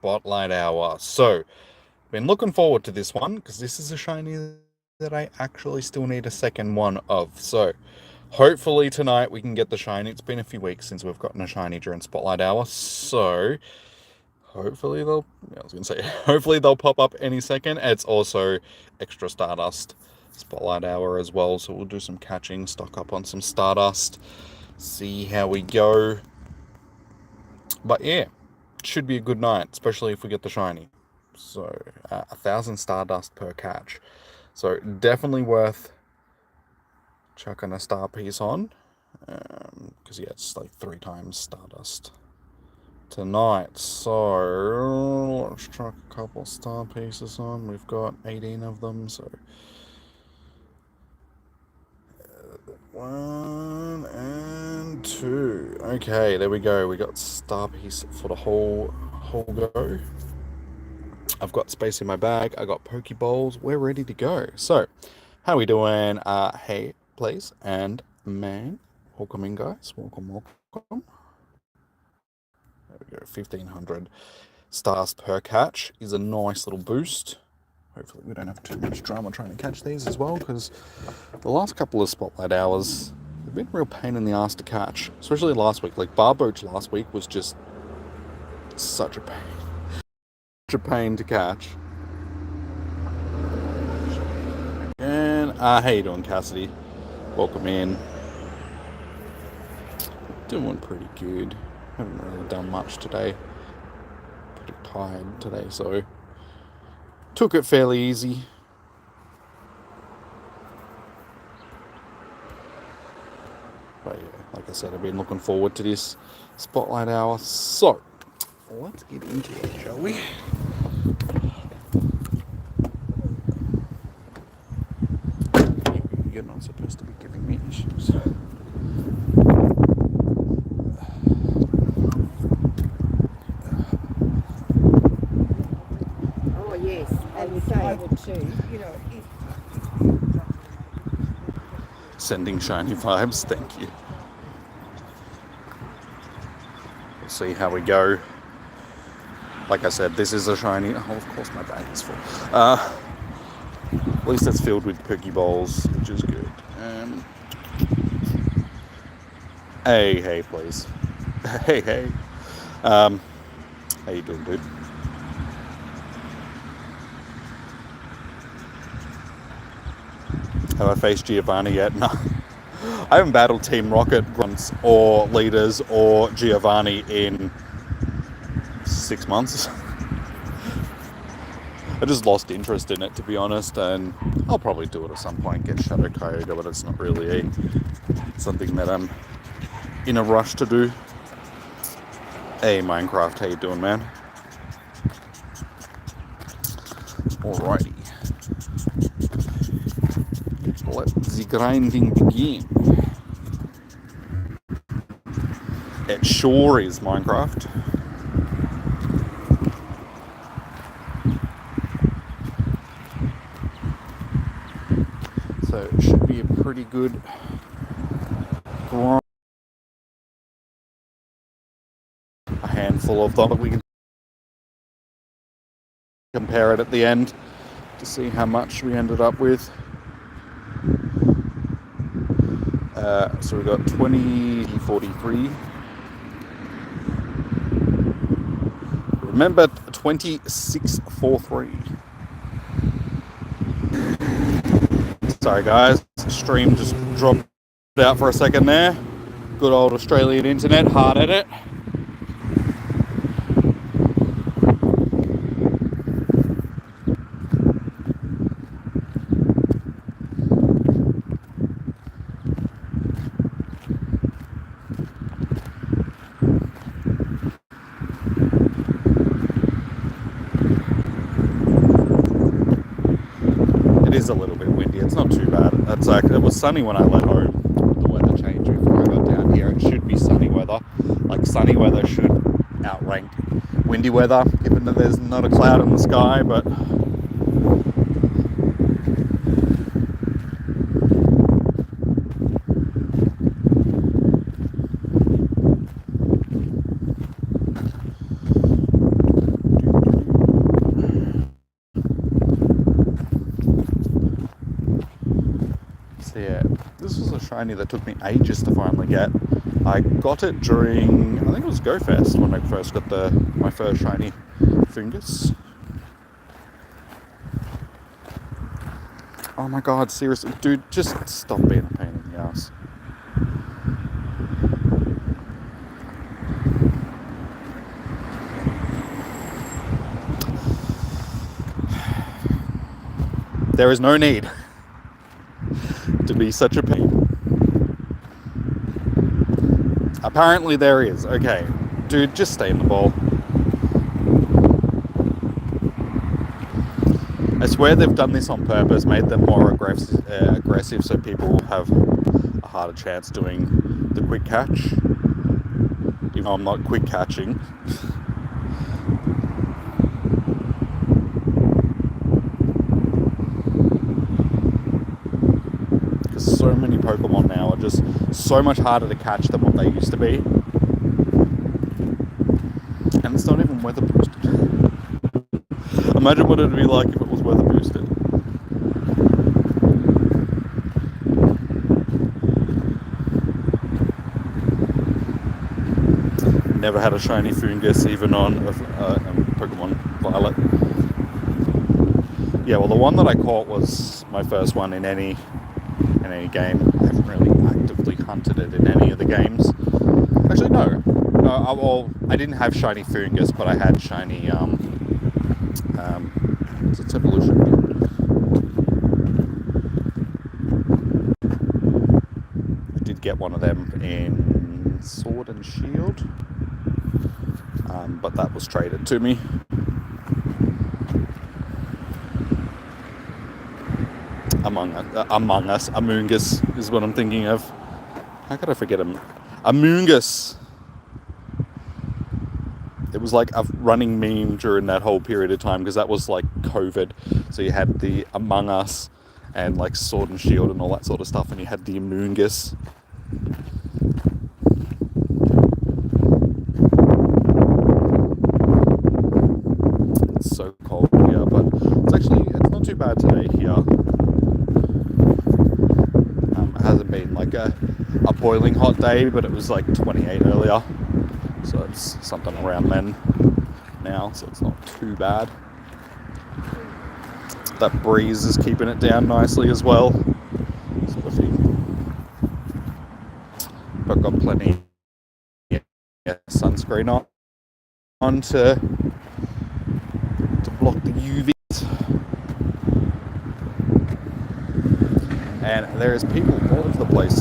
Spotlight Hour. So, been looking forward to this one because this is a shiny that I actually still need a second one of. So, hopefully tonight we can get the shiny. It's been a few weeks since we've gotten a shiny during Spotlight Hour, so hopefully they'll. I was gonna say, hopefully they'll pop up any second. It's also extra Stardust Spotlight Hour as well, so we'll do some catching, stock up on some Stardust, see how we go. But yeah, should be a good night, especially if we get the shiny. So 1,000 Stardust per catch. So definitely worth chucking a star piece on. Because yeah, it's like 3 times Stardust tonight. So let's chuck a couple star pieces on. We've got 18 of them, so 1 and 2. Okay, there we go. We got star piece for the whole go. I've got space in my bag. I got Pokeballs. We're ready to go. So, how are we doing? Hey, please, and man, welcome in, guys. Welcome. There we go. 1,500 stars per catch is a nice little boost. Hopefully, we don't have too much drama trying to catch these as well, because the last couple of Spotlight Hours have been a real pain in the ass to catch, especially last week. Like Barboach last week was just such a pain to catch. And how you doing, Cassidy? Welcome in. Doing pretty good. Haven't really done much today. Pretty tired today, so took it fairly easy. But yeah, like I said, I've been looking forward to this Spotlight Hour. So let's get into it, shall we? You're not supposed to be giving me issues. Oh yes, and so I would too. You know, Sending shiny vibes, thank you. We'll see how we go. Like I said, this is a shiny. Oh, of course my bag is full. At least it's filled with Pokeballs, which is good. Hey, please. Hey. How you doing, dude? Have I faced Giovanni yet? No. I haven't battled Team Rocket once, or Leaders, or Giovanni in 6 months. I just lost interest in it, to be honest, and I'll probably do it at some point, get Shadow Kyogre, but it's not really something that I'm in a rush to do. Hey, Minecraft, how you doing, man? Alrighty. Let the grinding begin. It sure is Minecraft. So it should be a pretty good grind. A handful of them. We can compare it at the end to see how much we ended up with. So we got 2043. Remember 2643. Sorry guys, stream just dropped out for a second there. Good old Australian internet, hard at it. It is a little bit windy, it's not too bad. It's like, it was sunny when I left home. The weather changed before I got down here. It should be sunny weather. Like sunny weather should outrank windy weather, given that there's not a cloud in the sky, but shiny that took me ages to finally get. I got it during, I think it was GoFest when I first got my first shiny Foongus. Oh my god, seriously, dude, just stop being a pain in the ass. There is no need to be such a pain. Apparently there is. Okay, dude, just stay in the ball. I swear they've done this on purpose, made them more aggressive so people have a harder chance doing the quick catch. Even though I'm not quick catching. Because so many Pokemon now are just so much harder to catch than what they used to be. And it's not even weather boosted. Imagine what it would be like if it was weather boosted. Never had a shiny Foongus even on Pokemon Violet. Yeah, well, the one that I caught was my first one in any game. I haven't really actively hunted it in any of the games. Actually, no. Well, I didn't have shiny Foongus, but I had shiny it's evolution. I did get one of them in Sword and Shield, but that was traded to me. Among Us, Amoongus is what I'm thinking of. How could I forget him? Amoongus. It was like a running meme during that whole period of time because that was like COVID. So you had the Among Us and like Sword and Shield and all that sort of stuff, and you had the Foongus. It's so cold here, but it's not too bad today here. It hasn't been like a boiling hot day, but it was like 28 earlier. So it's something around then now, so it's not too bad. That breeze is keeping it down nicely as well. Sort of thing. But got plenty of sunscreen on to block the UVs. And there is people all over the place.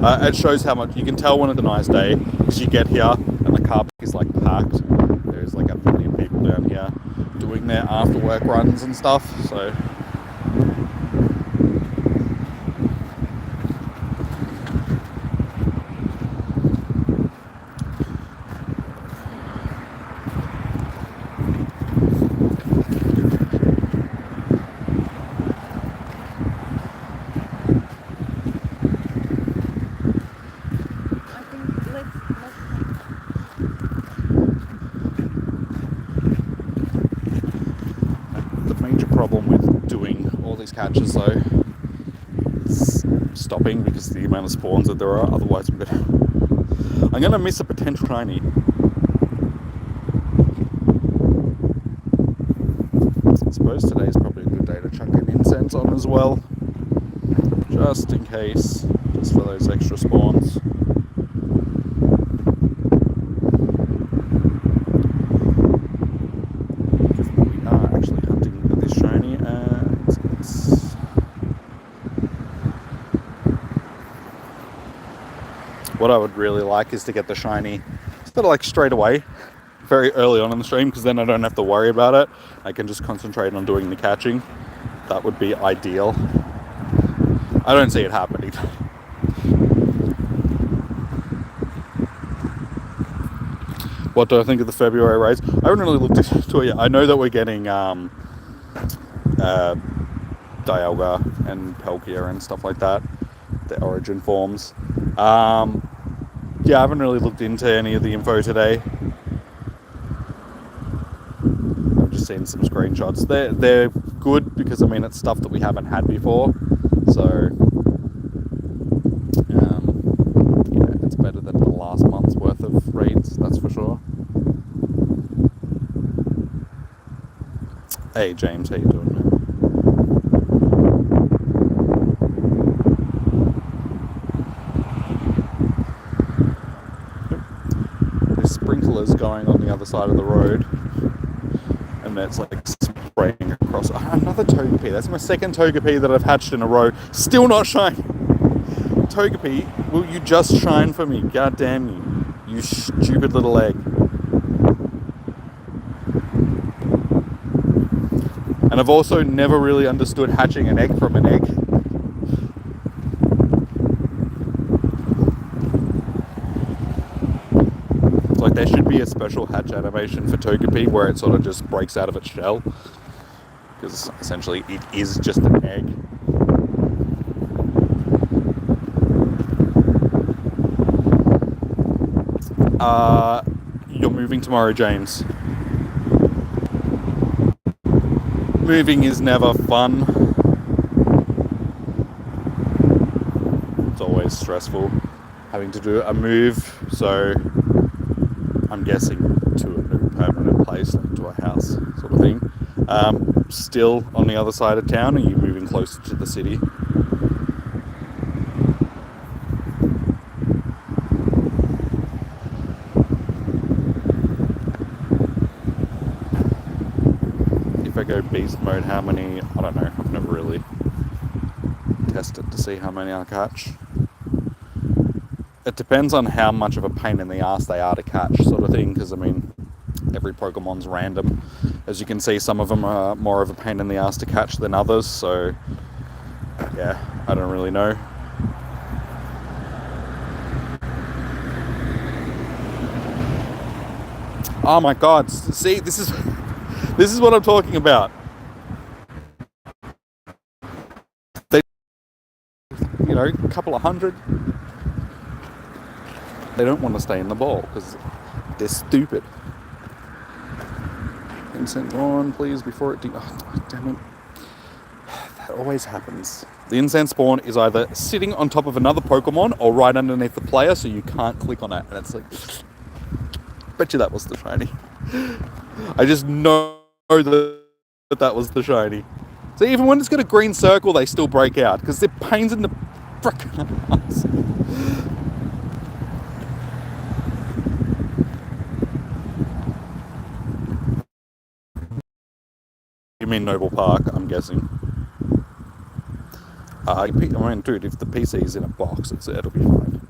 It shows how much you can tell when it's a nice day because you get here and the car park is like packed. There's like a million people down here doing their after work runs and stuff. So catches though, it's stopping because of the amount of spawns that there are. Otherwise I'm gonna miss a potential shiny. I suppose today's probably a good day to chuck an incense on as well, just in case, just for those extra spawns. What I would really like is to get the shiny sort of like straight away, very early on in the stream, because then I don't have to worry about it. I can just concentrate on doing the catching. That would be ideal. I don't see it happening. What do I think of the February raids? I haven't really looked into it yet. I know that we're getting Dialga and Palkia and stuff like that, the origin forms. Yeah, I haven't really looked into any of the info today. I've just seen some screenshots. They're good because, I mean, it's stuff that we haven't had before. So Hey James, how you doing, man? There's sprinklers going on the other side of the road, and it's like spraying across. Another Togepi. That's my second Togepi that I've hatched in a row. Still not shining. Togepi, will you just shine for me? God damn you, you stupid little egg. And I've also never really understood hatching an egg from an egg. It's like there should be a special hatch animation for Togepi where it sort of just breaks out of its shell. Because essentially it is just an egg. You're moving tomorrow, James. Moving is never fun. It's always stressful having to do a move, so I'm guessing to a new permanent place, like to a house sort of thing. Still on the other side of town, or are you moving closer to the city? If I go beast mode, how many? I don't know. I've never really tested to see how many I catch. It depends on how much of a pain in the ass they are to catch, sort of thing, because I mean, every Pokemon's random. As you can see, some of them are more of a pain in the ass to catch than others, so yeah, I don't really know. Oh my god, see, this is what I'm talking about. They, you know, a couple of hundred. They don't want to stay in the ball because they're stupid. Incense on, please, before it... Oh, damn it. That always happens. The incense spawn is either sitting on top of another Pokemon or right underneath the player, so you can't click on it. And it's like... Bet you that was the shiny. I just know that was the shiny. So even when it's got a green circle, they still break out because they're pains in the frickin' ass. You mean Noble Park, I'm guessing. I mean, dude, if the PC is in a box, it'll be fine.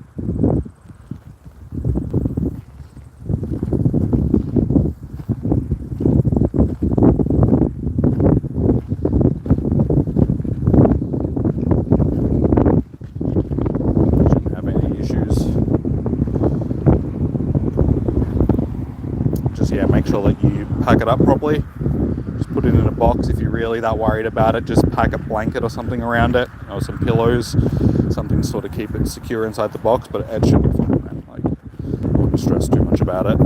Shouldn't have any issues. Just, yeah, make sure that you pack it up properly. Just put it in a box. If you're really that worried about it, just pack a blanket or something around it, or some pillows, something to sort of keep it secure inside the box, but it should be fine, man. Like, don't stress too much about it.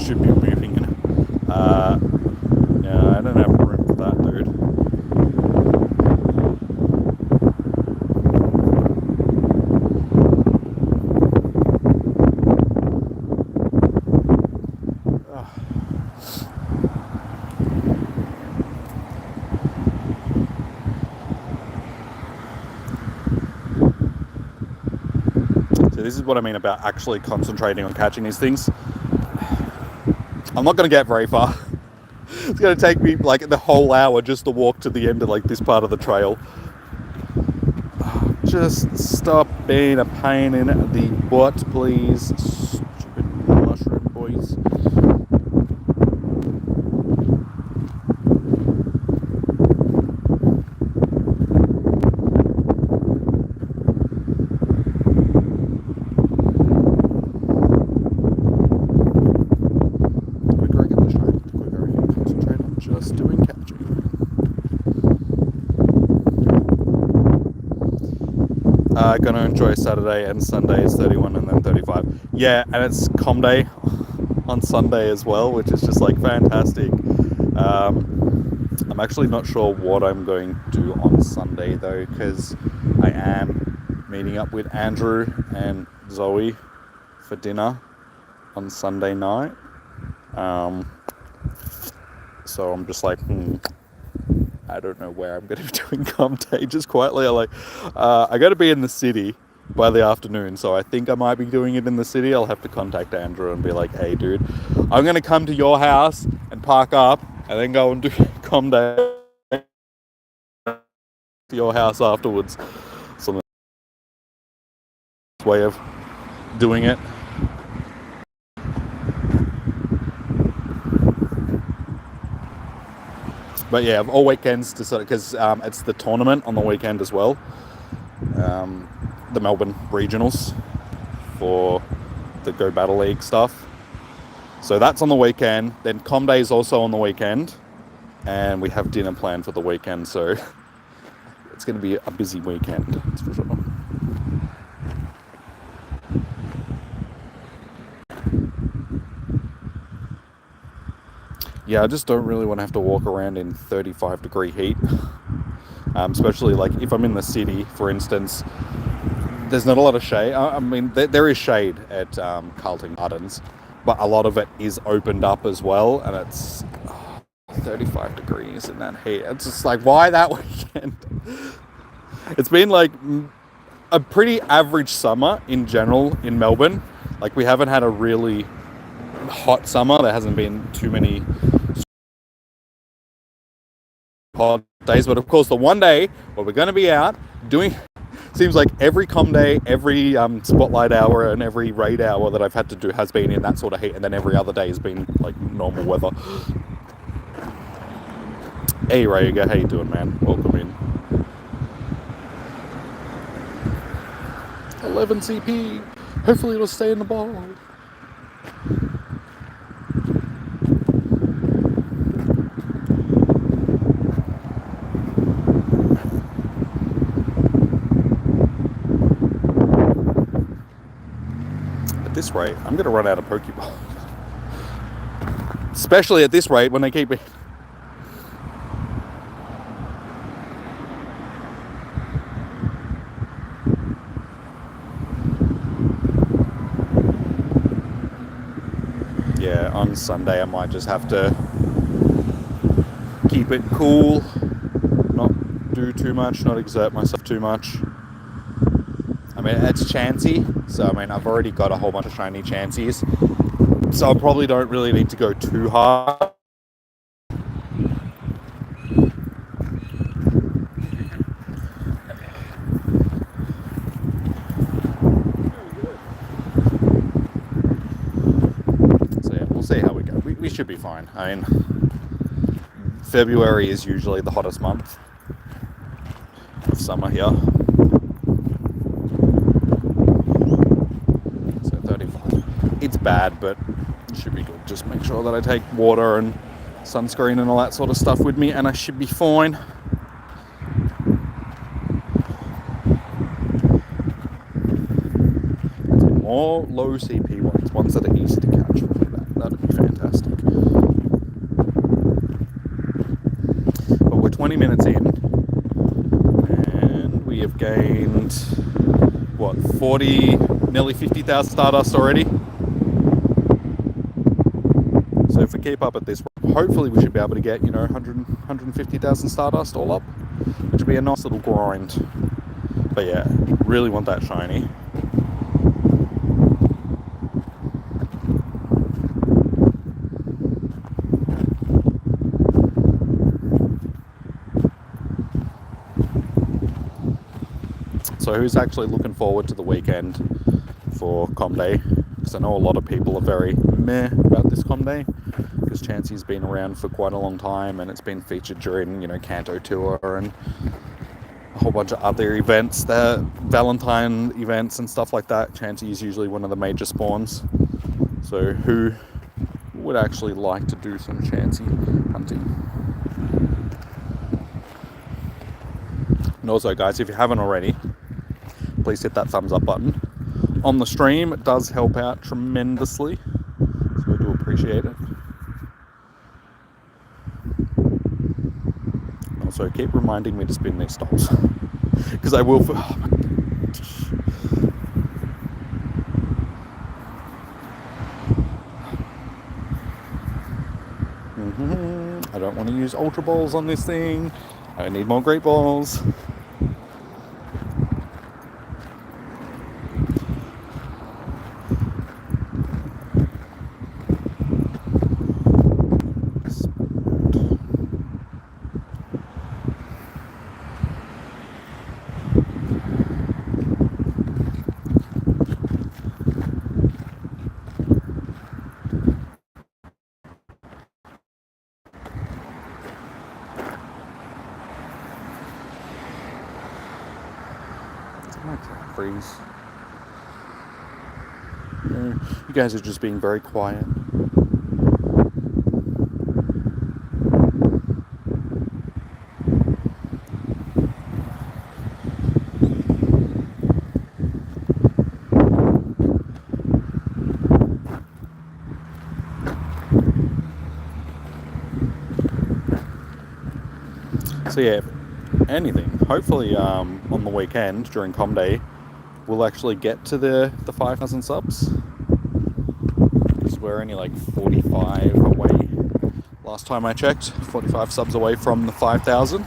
Should be moving in. Yeah, I don't have room for that, dude. So this is what I mean about actually concentrating on catching these things. I'm not going to get very far. It's going to take me like the whole hour just to walk to the end of like this part of the trail. Just stop being a pain in the butt, please. Stupid mushroom boys. Gonna enjoy Saturday and Sunday is 31 and then 35. Yeah, and it's Com Day on Sunday as well, which is just like fantastic. I'm I'm actually not sure what I'm going to do on Sunday though, because I am meeting up with Andrew and Zoe for dinner on Sunday night. So I'm just like, I don't know where I'm going to be doing comp day. Just quietly, I got to be in the city by the afternoon, so I think I might be doing it in the city. I'll have to contact Andrew and be like, hey dude, I'm going to come to your house and park up and then go and do comp day to your house afterwards. So way of doing it. But yeah, all weekends to sort of, because it's the tournament on the weekend as well. The Melbourne Regionals for the Go Battle League stuff. So that's on the weekend. Then Com Day is also on the weekend. And we have dinner planned for the weekend. So it's going to be a busy weekend, that's for sure. Yeah, I just don't really want to have to walk around in 35-degree heat. Especially like if I'm in the city, for instance, there's not a lot of shade. I mean, there is shade at Carlton Gardens, but a lot of it is opened up as well, and it's 35 degrees in that heat. It's just like, why that weekend? It's been like a pretty average summer in general in Melbourne. Like, we haven't had a really hot summer. There hasn't been too many hot days, but of course the one day where we're going to be out doing, seems like every com day, every spotlight hour and every raid hour that I've had to do has been in that sort of heat, and then every other day has been like normal weather. Hey Rayga, how you doing, man? Welcome in. 11 CP. Hopefully it'll stay in the ball. At this rate, I'm going to run out of Pokeball. Especially at this rate when they keep it. Yeah, on Sunday I might just have to keep it cool, not do too much, not exert myself too much. I mean, it's Chansey, so I mean, I've already got a whole bunch of shiny Chanseys, so I probably don't really need to go too hard. So yeah, we'll see how we go. We should be fine. I mean, February is usually the hottest month of summer here. So 35. It's bad, but it should be good. Just make sure that I take water and sunscreen and all that sort of stuff with me, and I should be fine. More low CP ones that are easy to catch. That'd be fantastic. But we're 20 minutes in, and we have gained, what, 40, nearly 50,000 Stardust already? So if we keep up at this, hopefully we should be able to get, 150,000 Stardust all up, which would be a nice little grind. But yeah, really want that shiny. So who's actually looking forward to the weekend for Com Day? Because I know a lot of people are very meh about this Com Day, because Chansey's been around for quite a long time and it's been featured during, Kanto Tour and a whole bunch of other events, the Valentine events and stuff like that. Chansey is usually one of the major spawns. So who would actually like to do some Chansey hunting? And also, guys, if you haven't already, please hit that thumbs up button on the stream. It does help out tremendously, so I do appreciate it. Also, keep reminding me to spin these stops. Because I will... I don't want to use Ultra Balls on this thing. I need more Great Balls. Freeze. You guys are just being very quiet. So yeah, if anything, hopefully on the weekend during Com Day, we'll actually get to the 5,000 subs. Because we're only like 45 away. Last time I checked, 45 subs away from the 5,000.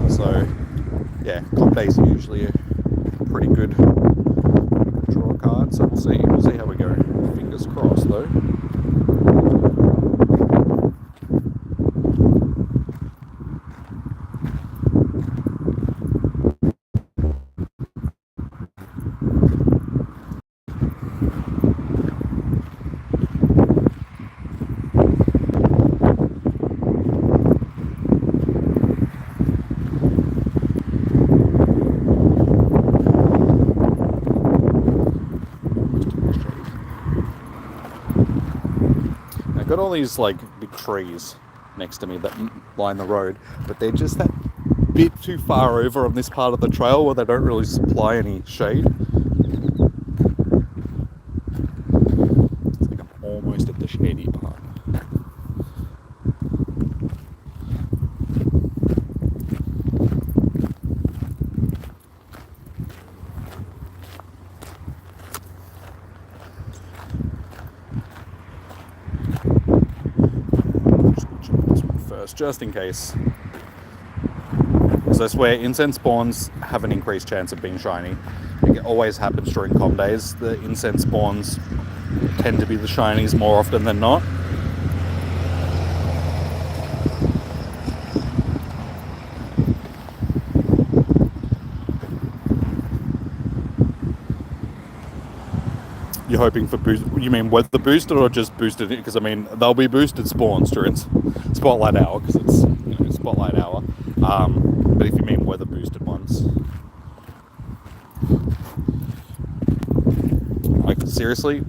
So yeah, Com Days are usually a pretty good draw card. So we'll see how we go. Fingers crossed though. Got all these like big trees next to me that line the road, but they're just that bit too far over on this part of the trail where they don't really supply any shade. I think I'm almost at the shady part. Just in case, because I swear incense spawns have an increased chance of being shiny. It always happens during Com Days. The incense spawns tend to be the shinies more often than not. You're hoping for boost? You mean weather boosted or just boosted? Because I mean they'll be boosted spawns during Spotlight Hour because it's Spotlight Hour. But if you mean weather boosted ones, like seriously,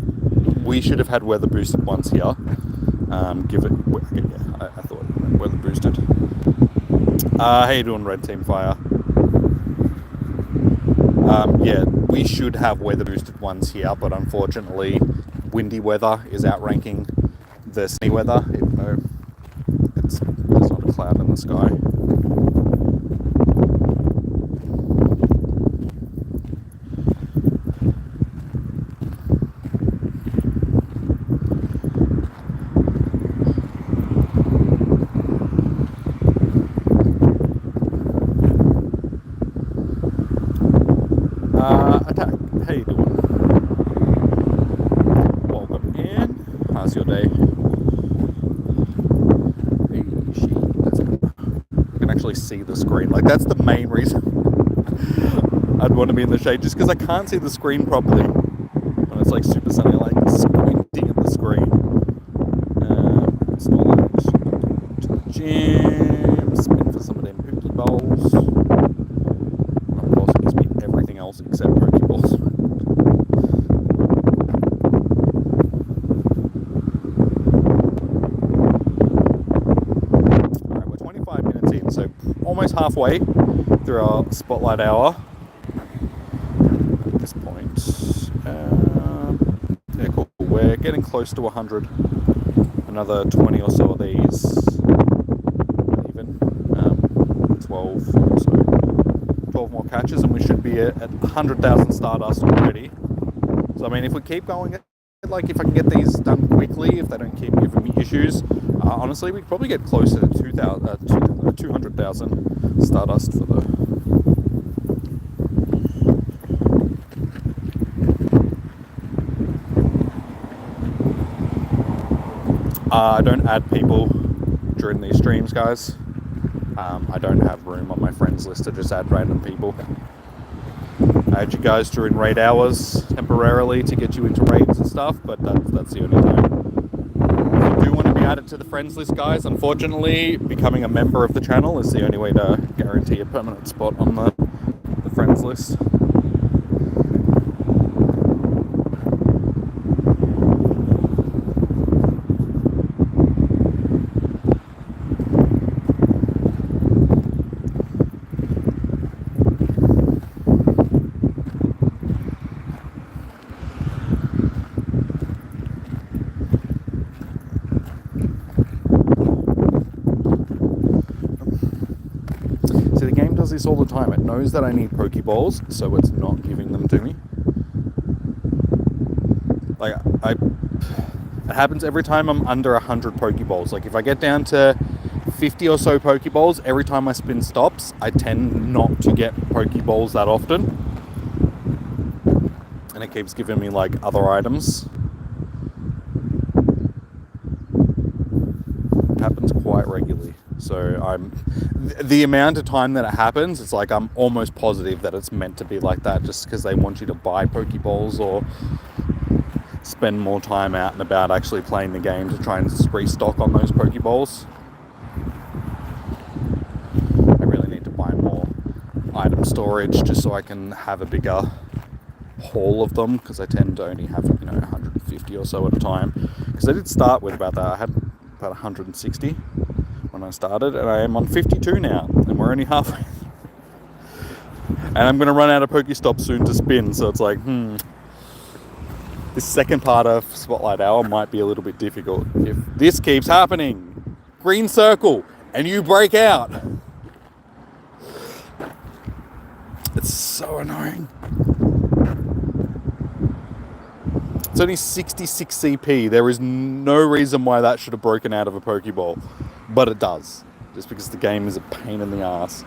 we should have had weather boosted ones here. Give it. Yeah, I thought weather boosted. How you doing, Red Team Fire? Yeah, we should have weather boosted ones here, but unfortunately, windy weather is outranking the sunny weather, even though there's not a cloud in the sky. Attack. How you doing? Welcome in. How's your day? Hey, that's good. I can actually see the screen. Like, that's the main reason I'd want to be in the shade, just because I can't see the screen properly when it's like super sunny, like squinting at the screen. It's not like to the gym, spin for some of them Pokeballs. Of course, it gives me everything else except Pokeballs. Alright, we're 25 minutes in, so almost halfway through our Spotlight Hour at this point. Yeah, cool. We're getting close to 100. Another 20 or so of these, even. 12, so 12 more catches, and we should be at 100,000 Stardust already. So I mean, if we keep going, like if I can get these done quickly, if they don't keep giving me issues, honestly, we could probably get closer to 200,000 Stardust for the. I don't add people during these streams, guys. I don't have room on my friends list to just add random people. I add you guys during raid hours temporarily to get you into raids and stuff, but that's the only time. If you do want to be added to the friends list, guys, unfortunately, becoming a member of the channel is the only way to guarantee a permanent spot on the friends list. This all the time. It knows that I need Pokeballs, so it's not giving them to me. Like, it happens every time I'm under 100 Pokeballs. Like, if I get down to 50 or so Pokeballs, every time my spin stops, I tend not to get Pokeballs that often. And it keeps giving me, like, other items. It happens quite regularly. So the amount of time that it happens, it's like I'm almost positive that it's meant to be like that, just because they want you to buy Pokeballs or spend more time out and about actually playing the game to try and restock on those Pokeballs. I really need to buy more item storage just so I can have a bigger haul of them, because I tend to only have 150 or so at a time. Because I did start with about that. I had about 160 when I started, and I am on 52 now, and we're only halfway. And I'm going to run out of Pokestops soon to spin, so it's like, this second part of Spotlight Hour might be a little bit difficult. If this keeps happening, green circle, and you break out. It's so annoying. It's only 66 CP. There is no reason why that should have broken out of a Pokeball. But it does. Just because the game is a pain in the ass.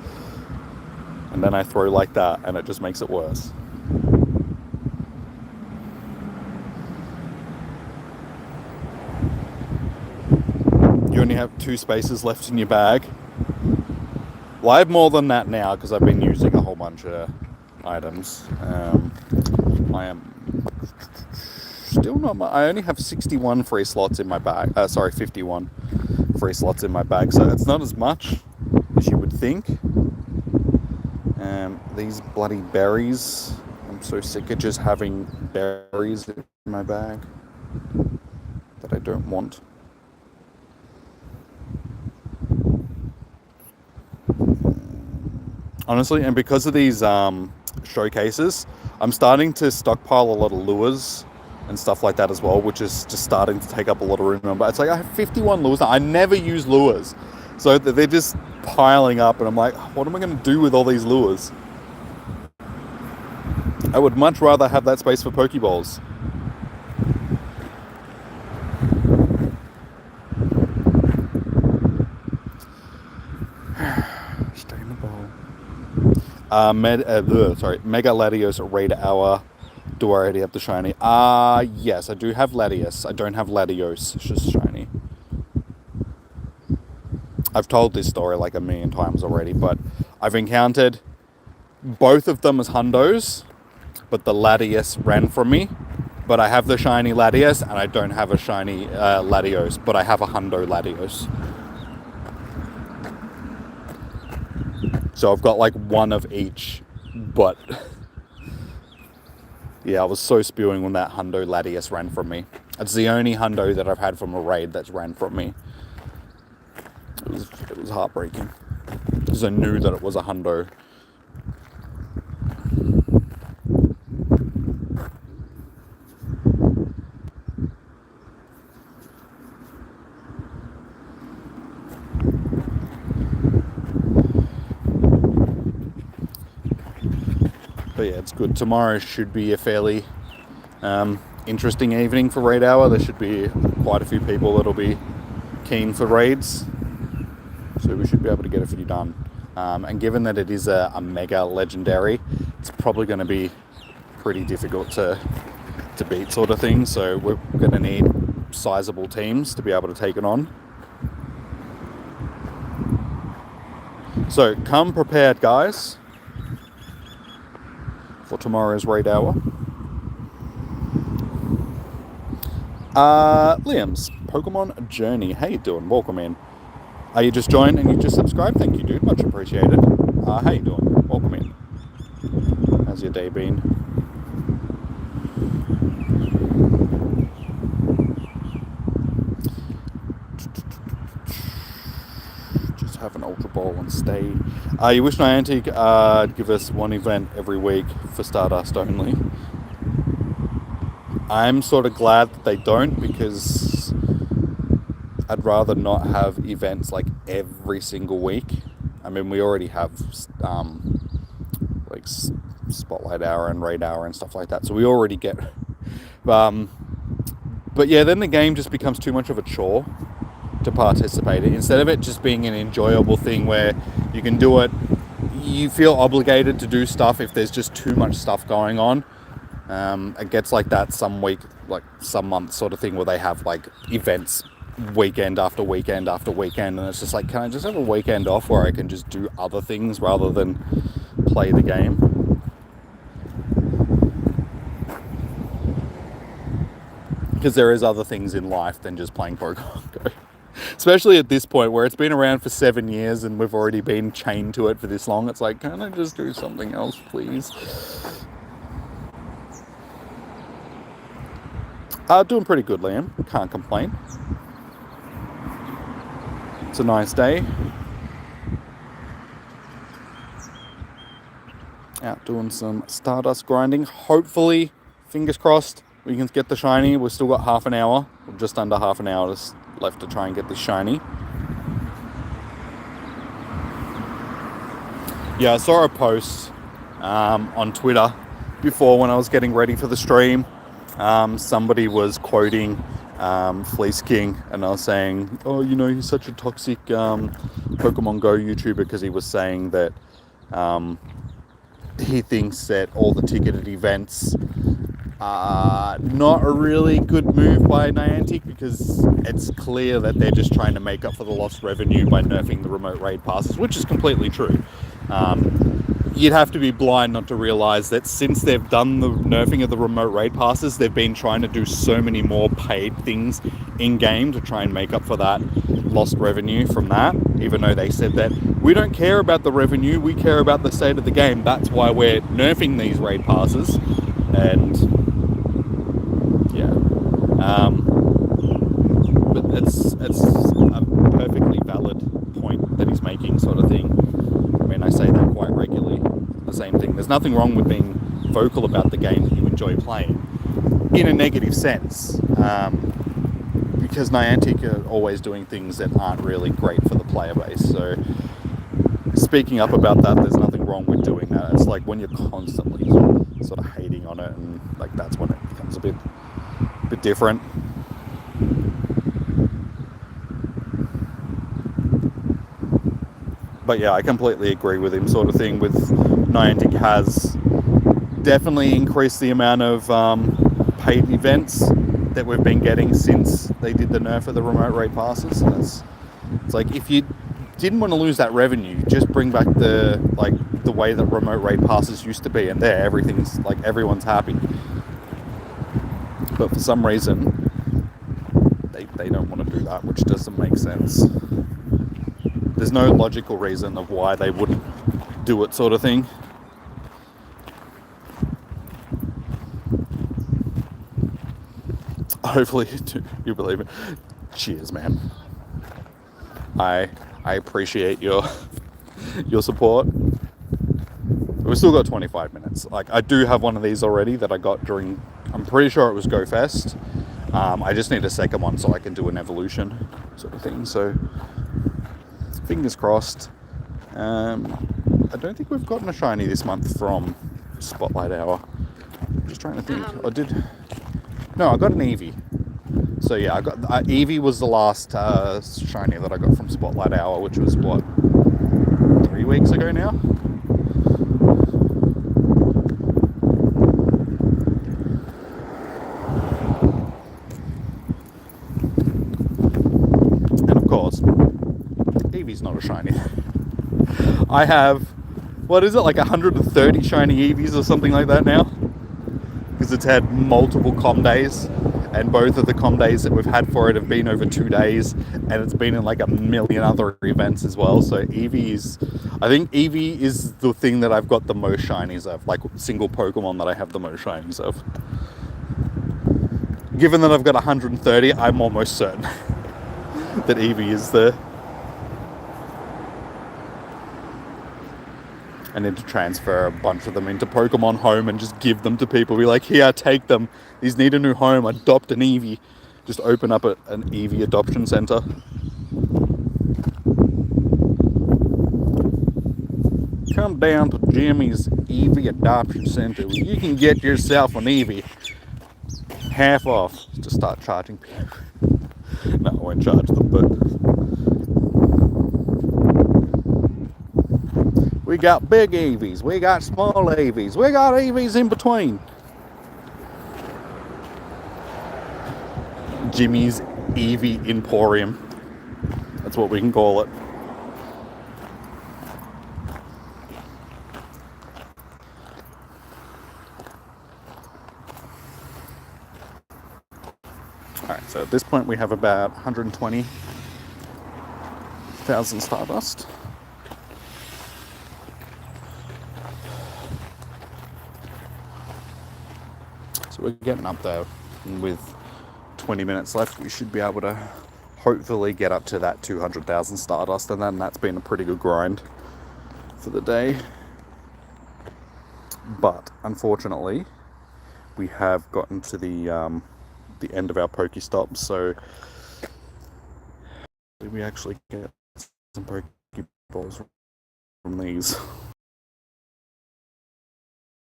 And then I throw like that, and it just makes it worse. You only have 2 spaces left in your bag. Well, I have more than that now, because I've been using a whole bunch of items. I am still not much. I only have 61 free slots in my bag. 51 free slots in my bag, so it's not as much as you would think. These bloody berries. I'm so sick of just having berries in my bag that I don't want. Honestly, and because of these showcases, I'm starting to stockpile a lot of lures and stuff like that as well, which is just starting to take up a lot of room. But it's like I have 51 lures now. I never use lures, so they're just piling up, and I'm like, what am I going to do with all these lures? I would much rather have that space for Pokeballs. Stay in the bowl. Mega Latios Raid Hour. Do I already have the shiny? Yes, I do have Latios. I don't have Latios. It's just shiny. I've told this story like a million times already, but I've encountered both of them as hundos, but the Latios ran from me. But I have the shiny Latios, and I don't have a shiny Latios, but I have a hundo Latios. So I've got like one of each, but yeah, I was so spewing when that hundo Latios ran from me. It's the only hundo that I've had from a raid that's ran from me. It was heartbreaking, because I knew that it was a hundo. But yeah, it's good. Tomorrow should be a fairly interesting evening for Raid Hour. There should be quite a few people that'll be keen for raids. So we should be able to get a few done. And given that it is a mega legendary, it's probably going to be pretty difficult to beat sort of thing. So we're going to need sizable teams to be able to take it on. So come prepared, guys, for tomorrow's Raid Hour. Liam's Pokemon Journey. How you doing? Welcome in. Are you just joined and you just subscribed? Thank you, dude. Much appreciated. How you doing? Welcome in. How's your day been? Just have an Ultra Ball and stay. You wish Niantic give us one event every week for Stardust only. I'm sort of glad that they don't, because I'd rather not have events like every single week. I mean, we already have like Spotlight Hour and Raid Hour and stuff like that, so we already get but yeah, then the game just becomes too much of a chore to participate in. Instead of it just being an enjoyable thing where you can do it, you feel obligated to do stuff if there's just too much stuff going on. It gets like that some week, like some month sort of thing, where they have like events weekend after weekend after weekend, and it's just like, can I just have a weekend off where I can just do other things rather than play the game? Because there is other things in life than just playing Pokemon Go. Especially at this point where it's been around for 7 years and we've already been chained to it for this long. It's like, can I just do something else, please? Doing pretty good, Liam. Can't complain. It's a nice day. Out doing some Stardust grinding. Hopefully, fingers crossed, we can get the shiny. We've still got half an hour, or just under half an hour left to try and get this shiny. Yeah, I saw a post on Twitter before when I was getting ready for the stream. Somebody was quoting Fleece King, and I was saying, oh, you know, he's such a toxic Pokemon Go YouTuber, because he was saying that he thinks that all the ticketed events are not a really good move by Niantic, because it's clear that they're just trying to make up for the lost revenue by nerfing the remote raid passes, which is completely true. You'd have to be blind not to realize that since they've done the nerfing of the remote raid passes, they've been trying to do so many more paid things in game to try and make up for that lost revenue from that, even though they said that we don't care about the revenue, we care about the state of the game. That's why we're nerfing these raid passes. And yeah, but it's a perfectly valid point that he's making, sort of thing. I mean, I say that quite regularly, the same thing. There's nothing wrong with being vocal about the game that you enjoy playing in a negative sense, because Niantic are always doing things that aren't really great for the player base. So speaking up about that, there's nothing wrong with doing that. It's like when you're constantly sort of hating on it, and like that's when it becomes a bit different. But yeah, I completely agree with him, sort of thing. With Niantic has definitely increased the amount of paid events that we've been getting since they did the nerf of the remote raid passes. And it's like, if you didn't want to lose that revenue, just bring back the way that remote raid passes used to be, and there everything's like, everyone's happy. But for some reason they don't want to do that, which doesn't make sense. There's no logical reason of why they wouldn't do it, sort of thing. Hopefully you believe it. Cheers, man. I appreciate your support. We've still got 25 minutes. Like, I do have one of these already that I got during, I'm pretty sure it was Go Fest. I just need a second one so I can do an evolution, sort of thing. So fingers crossed. I don't think we've gotten a shiny this month from Spotlight Hour. Just trying to think. No, I got an Eevee. So yeah, I got Eevee was the last shiny that I got from Spotlight Hour, which was what, 3 weeks ago now. And of course, Eevee's not a shiny. I have, what is it, like 130 shiny Eevees or something like that now, because it's had multiple com days. And both of the com days that we've had for it have been over 2 days, and it's been in like a million other events as well. So I think Eevee is the thing that I've got the most shinies of, like single Pokemon that I have the most shinies of. Given that I've got 130, I'm almost certain that Eevee is the... I need to transfer a bunch of them into Pokemon Home and just give them to people. Be like, here, take them. These need a new home. Adopt an Eevee. Just open up an Eevee adoption center. Come down to Jimmy's Eevee adoption center. You can get yourself an Eevee. Half off. To start charging people. No, I won't charge them, but... We got big Eevees, we got small Eevees, we got Eevees in between. Jimmy's Eevee Emporium. That's what we can call it. Alright, so at this point we have about 120,000 Stardust. So we're getting up there, and with 20 minutes left, we should be able to hopefully get up to that 200,000 Stardust, and then that's been a pretty good grind for the day. But unfortunately, we have gotten to the end of our Pokestops, so we actually get some Pokeballs from these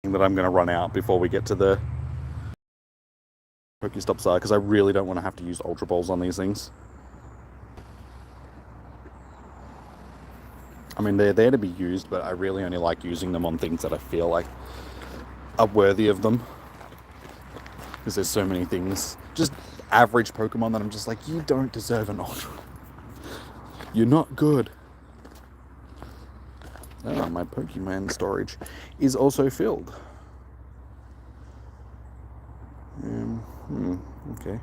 that I'm going to run out before we get to the Pokestops are, because I really don't want to have to use Ultra Balls on these things. I mean, they're there to be used, but I really only like using them on things that I feel like are worthy of them. Because there's so many things, just average Pokemon, that I'm just like, you don't deserve an Ultra. You're not good. Oh, my Pokemon storage is also filled. Okay.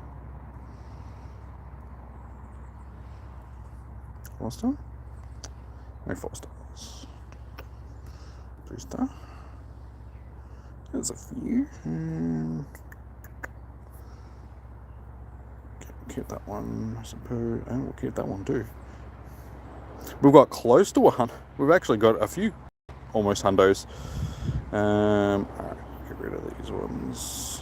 Foster? No 4 stars. 3 star. There's a few. Keep that one, I suppose. And we'll keep that one too. We've got close to 100. We've actually got a few almost hundos. Alright, get rid of these ones.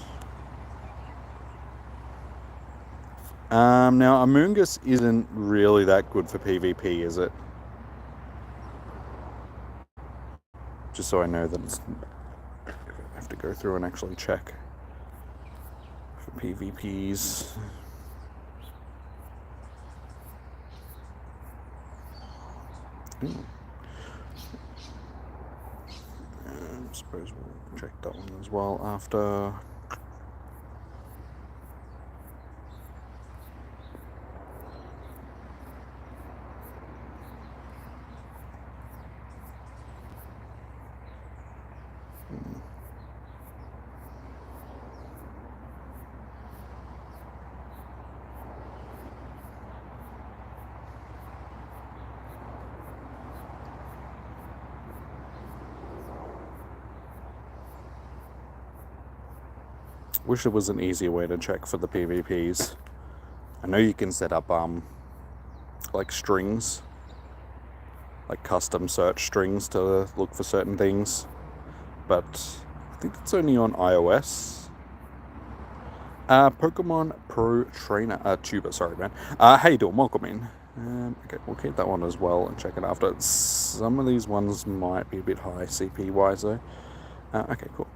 Now, Foongus isn't really that good for PvP, is it? Just so I know that it's... I have to go through and actually check for PvPs. I suppose we'll check that one as well after... Wish there was an easier way to check for the PvPs. I know you can set up like strings, like custom search strings to look for certain things, but I think it's only on iOS. Pokemon Pro Trainer Tuber, sorry man. How you doing? Welcome in. Okay, we'll keep that one as well and check it after. Some of these ones might be a bit high CP wise though. Okay, cool.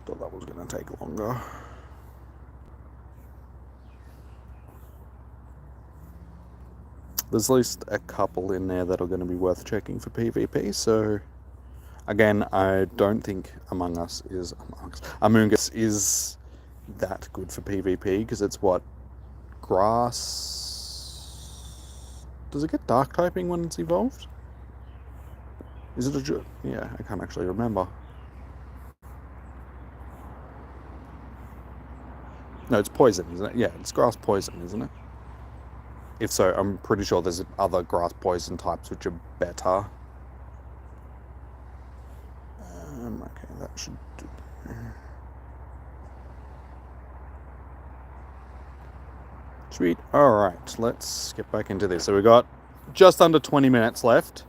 Thought that was going to take longer. There's at least a couple in there that are going to be worth checking for PvP, so again, I don't think Among Us is that good for PvP, because it's what? Grass? Does it get dark typing when it's evolved? Is it a... Yeah, I can't actually remember. No, it's poison, isn't it? Yeah, it's grass poison, isn't it? If so, I'm pretty sure there's other grass poison types which are better. Okay, that should do. Sweet. Alright, let's get back into this. So we got just under 20 minutes left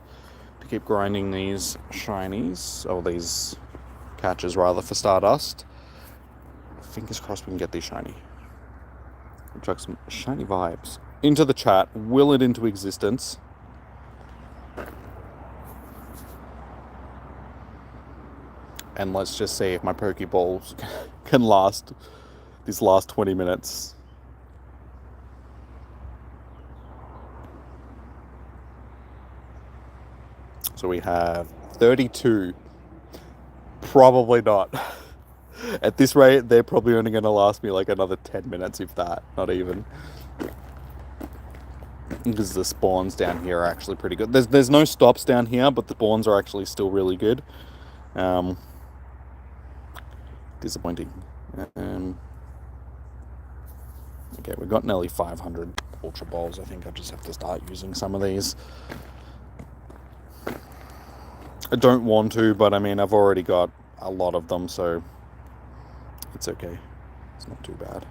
to keep grinding these shinies, or these catches rather, for Stardust. Fingers crossed we can get these shiny. Chuck some shiny vibes into the chat, will it into existence. And let's just see if my Pokeballs can last these last 20 minutes. So we have 32. Probably not. At this rate, they're probably only going to last me like another 10 minutes, if that. Not even. Because the spawns down here are actually pretty good. There's no stops down here, but the spawns are actually still really good. Disappointing. Okay, we've got nearly 500 Ultra Balls. I think I just have to start using some of these. I don't want to, but I mean, I've already got a lot of them, so it's okay. It's not too bad.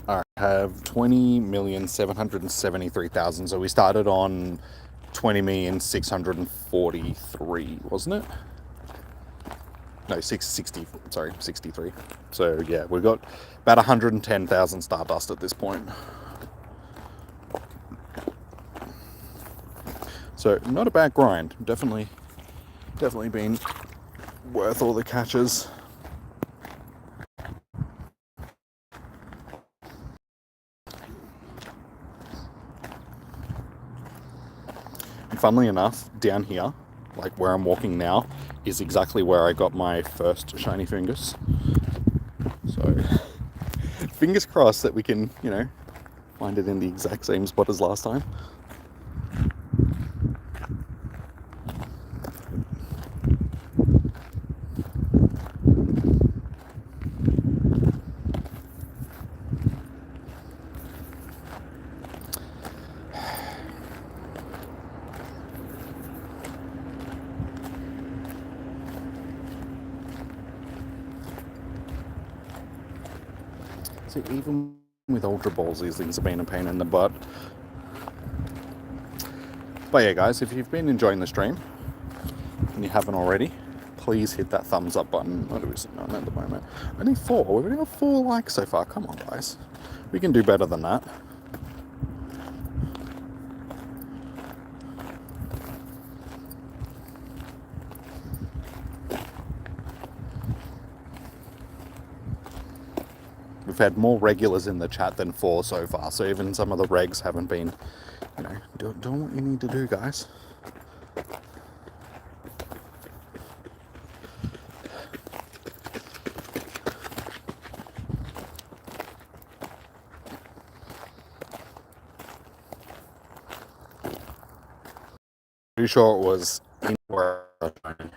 Alright, I have 20,773,000. So we started on 20,643, wasn't it? No, 660. Sorry, 63. So yeah, we've got about 110,000 Stardust at this point. So not a bad grind. Definitely been worth all the catches. And funnily enough, down here, like where I'm walking now, is exactly where I got my first shiny Foongus. So fingers crossed that we can, find it in the exact same spot as last time. See, even with Ultra Balls, these things have been a pain in the butt. But yeah, guys, if you've been enjoying the stream, and you haven't already, please hit that thumbs up button. What are we sitting on at the moment? Only 4. We've only got 4 likes so far. Come on, guys. We can do better than that. We've had more regulars in the chat than 4 so far, so even some of the regs haven't been, doing what you need to do, guys. Pretty sure it was anywhere, and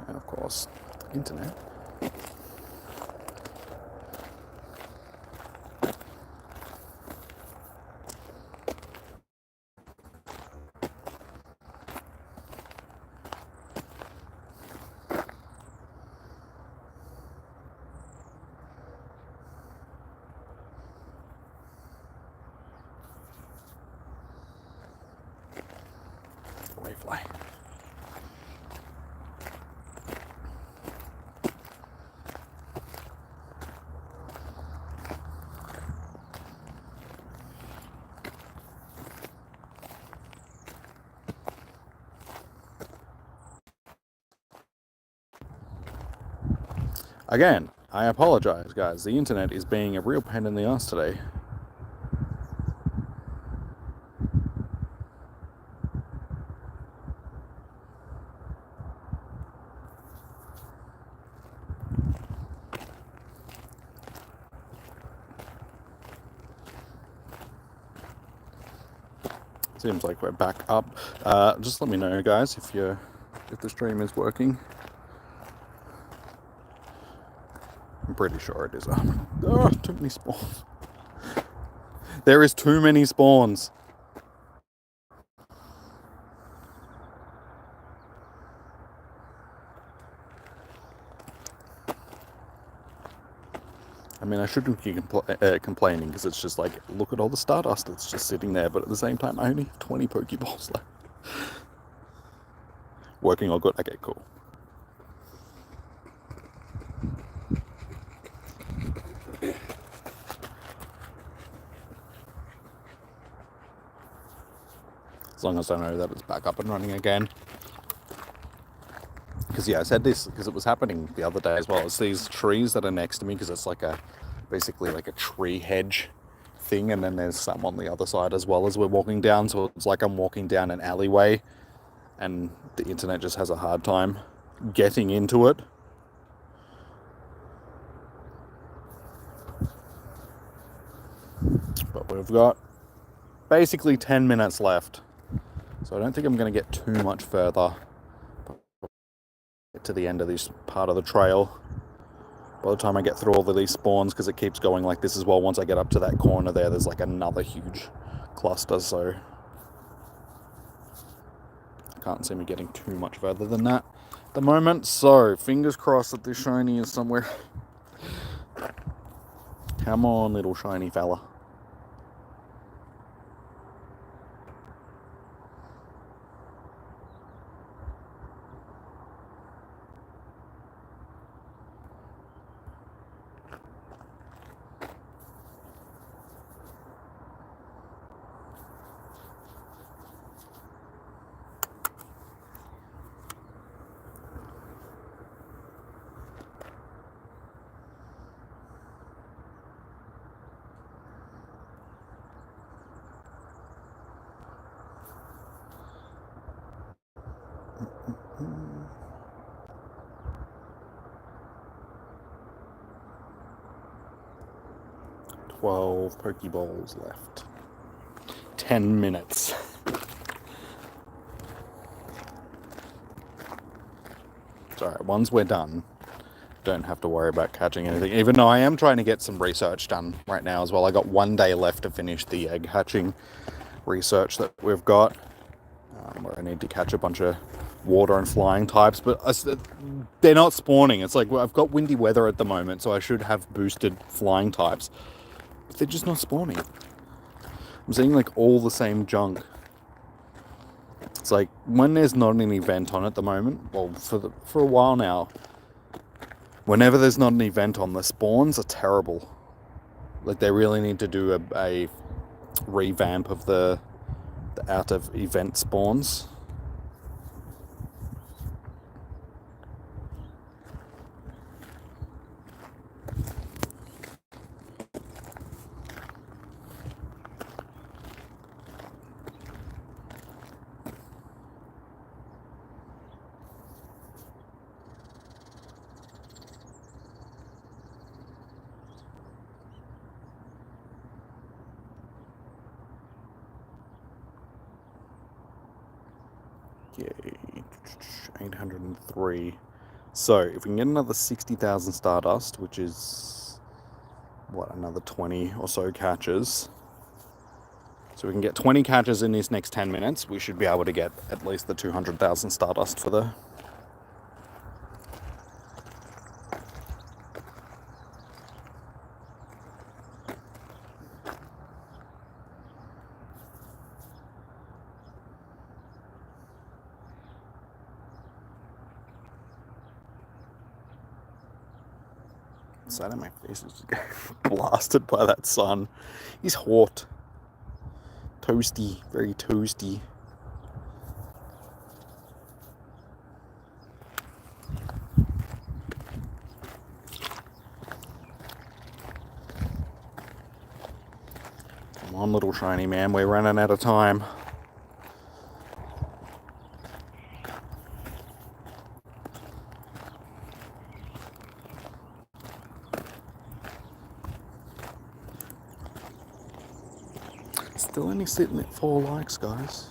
of course, internet. dragonfly. Again, I apologize, guys. The internet is being a real pain in the ass today. Seems like we're back up. Just let me know, guys, if the stream is working. I'm pretty sure it is. Oh, too many spawns. There is too many spawns. I mean, I shouldn't be complaining, because it's just like, look at all the Stardust that's just sitting there, but at the same time, I only have 20 Pokeballs left. Working all good? Okay, cool. As long as I know that it's back up and running again. Because yeah, I said this because it was happening the other day as well. It's these trees that are next to me, because it's like basically like a tree hedge thing, and then there's some on the other side as well as we're walking down, so it's like I'm walking down an alleyway, and the internet just has a hard time getting into it. But we've got basically 10 minutes left, so I don't think I'm going to get too much further to the end of this part of the trail by the time I get through all of these spawns, because it keeps going like this as well. Once I get up to that corner there's like another huge cluster, so I can't see me getting too much further than that at the moment. So fingers crossed that this shiny is somewhere. Come on, little shiny fella. Twelve Pokeballs left. 10 minutes. Alright, once we're done, don't have to worry about catching anything, even though I am trying to get some research done right now as well. I got 1 day left to finish the egg hatching research that we've got, where I need to catch a bunch of water and flying types, but they're not spawning. It's like, well, I've got windy weather at the moment, so I should have boosted flying types, but they're just not spawning. I'm seeing like all the same junk. It's like, when there's not an event on at the moment, well, for a while now, whenever there's not an event on, the spawns are terrible. Like, they really need to do a revamp of the out of event spawns. Yay. 803. So, if we can get another 60,000 Stardust, which is, what, another 20 or so catches. So we can get 20 catches in these next 10 minutes. We should be able to get at least the 200,000 Stardust for the... side of my face is just getting blasted by that sun. He's hot. Toasty, very toasty. Come on, little shiny man, we're running out of time. Still only sitting at 4 likes, guys.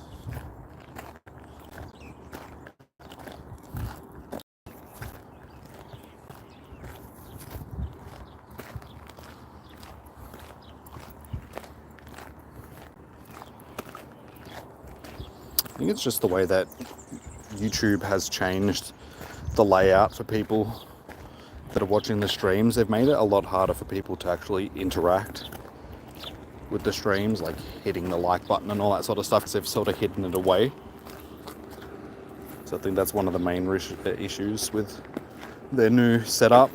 I think it's just the way that YouTube has changed the layout for people that are watching the streams. They've made it a lot harder for people to actually interact with the streams, like hitting the like button and all that sort of stuff, because they've sort of hidden it away. So I think that's one of the main issues with their new setup.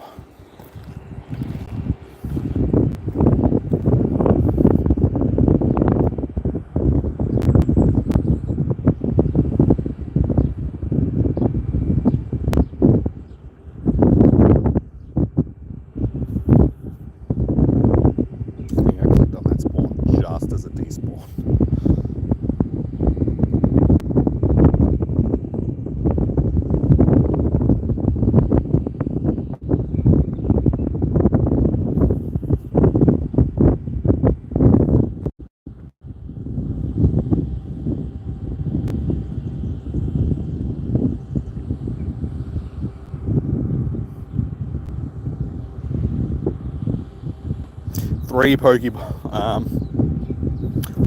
Three Pokeball.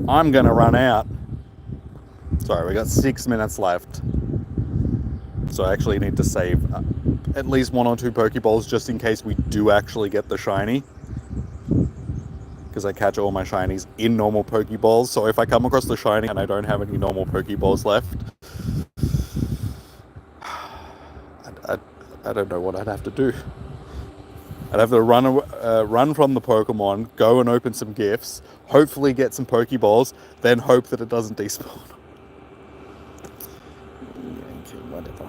I'm gonna run out. Sorry, we got 6 minutes left. So I actually need to save at least 1 or 2 Pokeballs just in case we do actually get the shiny. Because I catch all my shinies in normal Pokeballs. So if I come across the shiny and I don't have any normal Pokeballs left, I don't know what I'd have to do. I'd have to run from the Pokemon, go and open some gifts, hopefully get some Pokeballs, then hope that it doesn't despawn. Okay, whatever.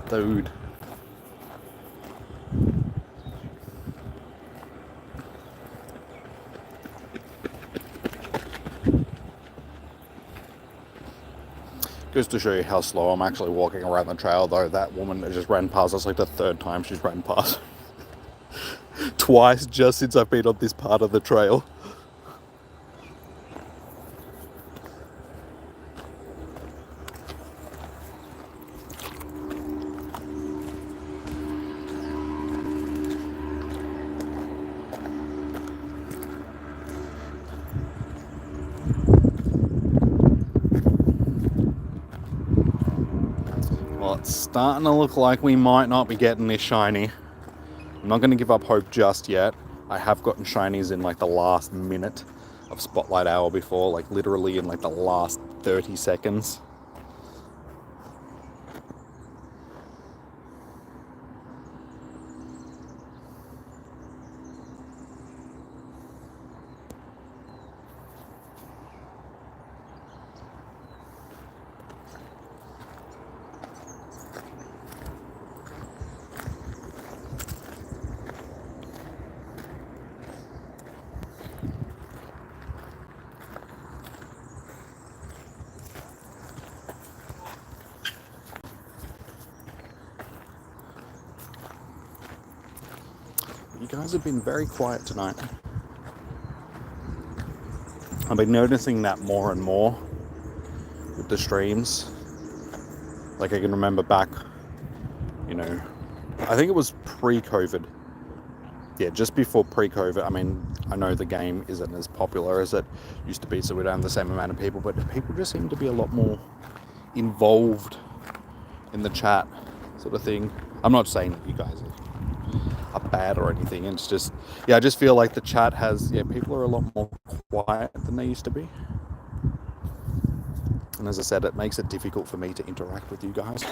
Dude. Just to show you how slow I'm actually walking around the trail, though, that woman that just ran past us, like the 3rd time she's ran past. Twice just since I've been on this part of the trail. Well, it's starting to look like we might not be getting this shiny. I'm not going to give up hope just yet. I have gotten shinies in like the last minute of Spotlight Hour before, like literally in like the last 30 seconds. guys have been very quiet tonight. I've been noticing that more and more with the streams. Like I can remember back, you know, I think it was pre-COVID. Yeah, just before pre-COVID. I mean, I know the game isn't as popular as it used to be, so we don't have the same amount of people, but people just seem to be a lot more involved in the chat sort of thing. I'm not saying that you guys are bad or anything. It's just, yeah, I just feel like the chat has, people are a lot more quiet than they used to be. And as I said, it makes it difficult for me to interact with you guys.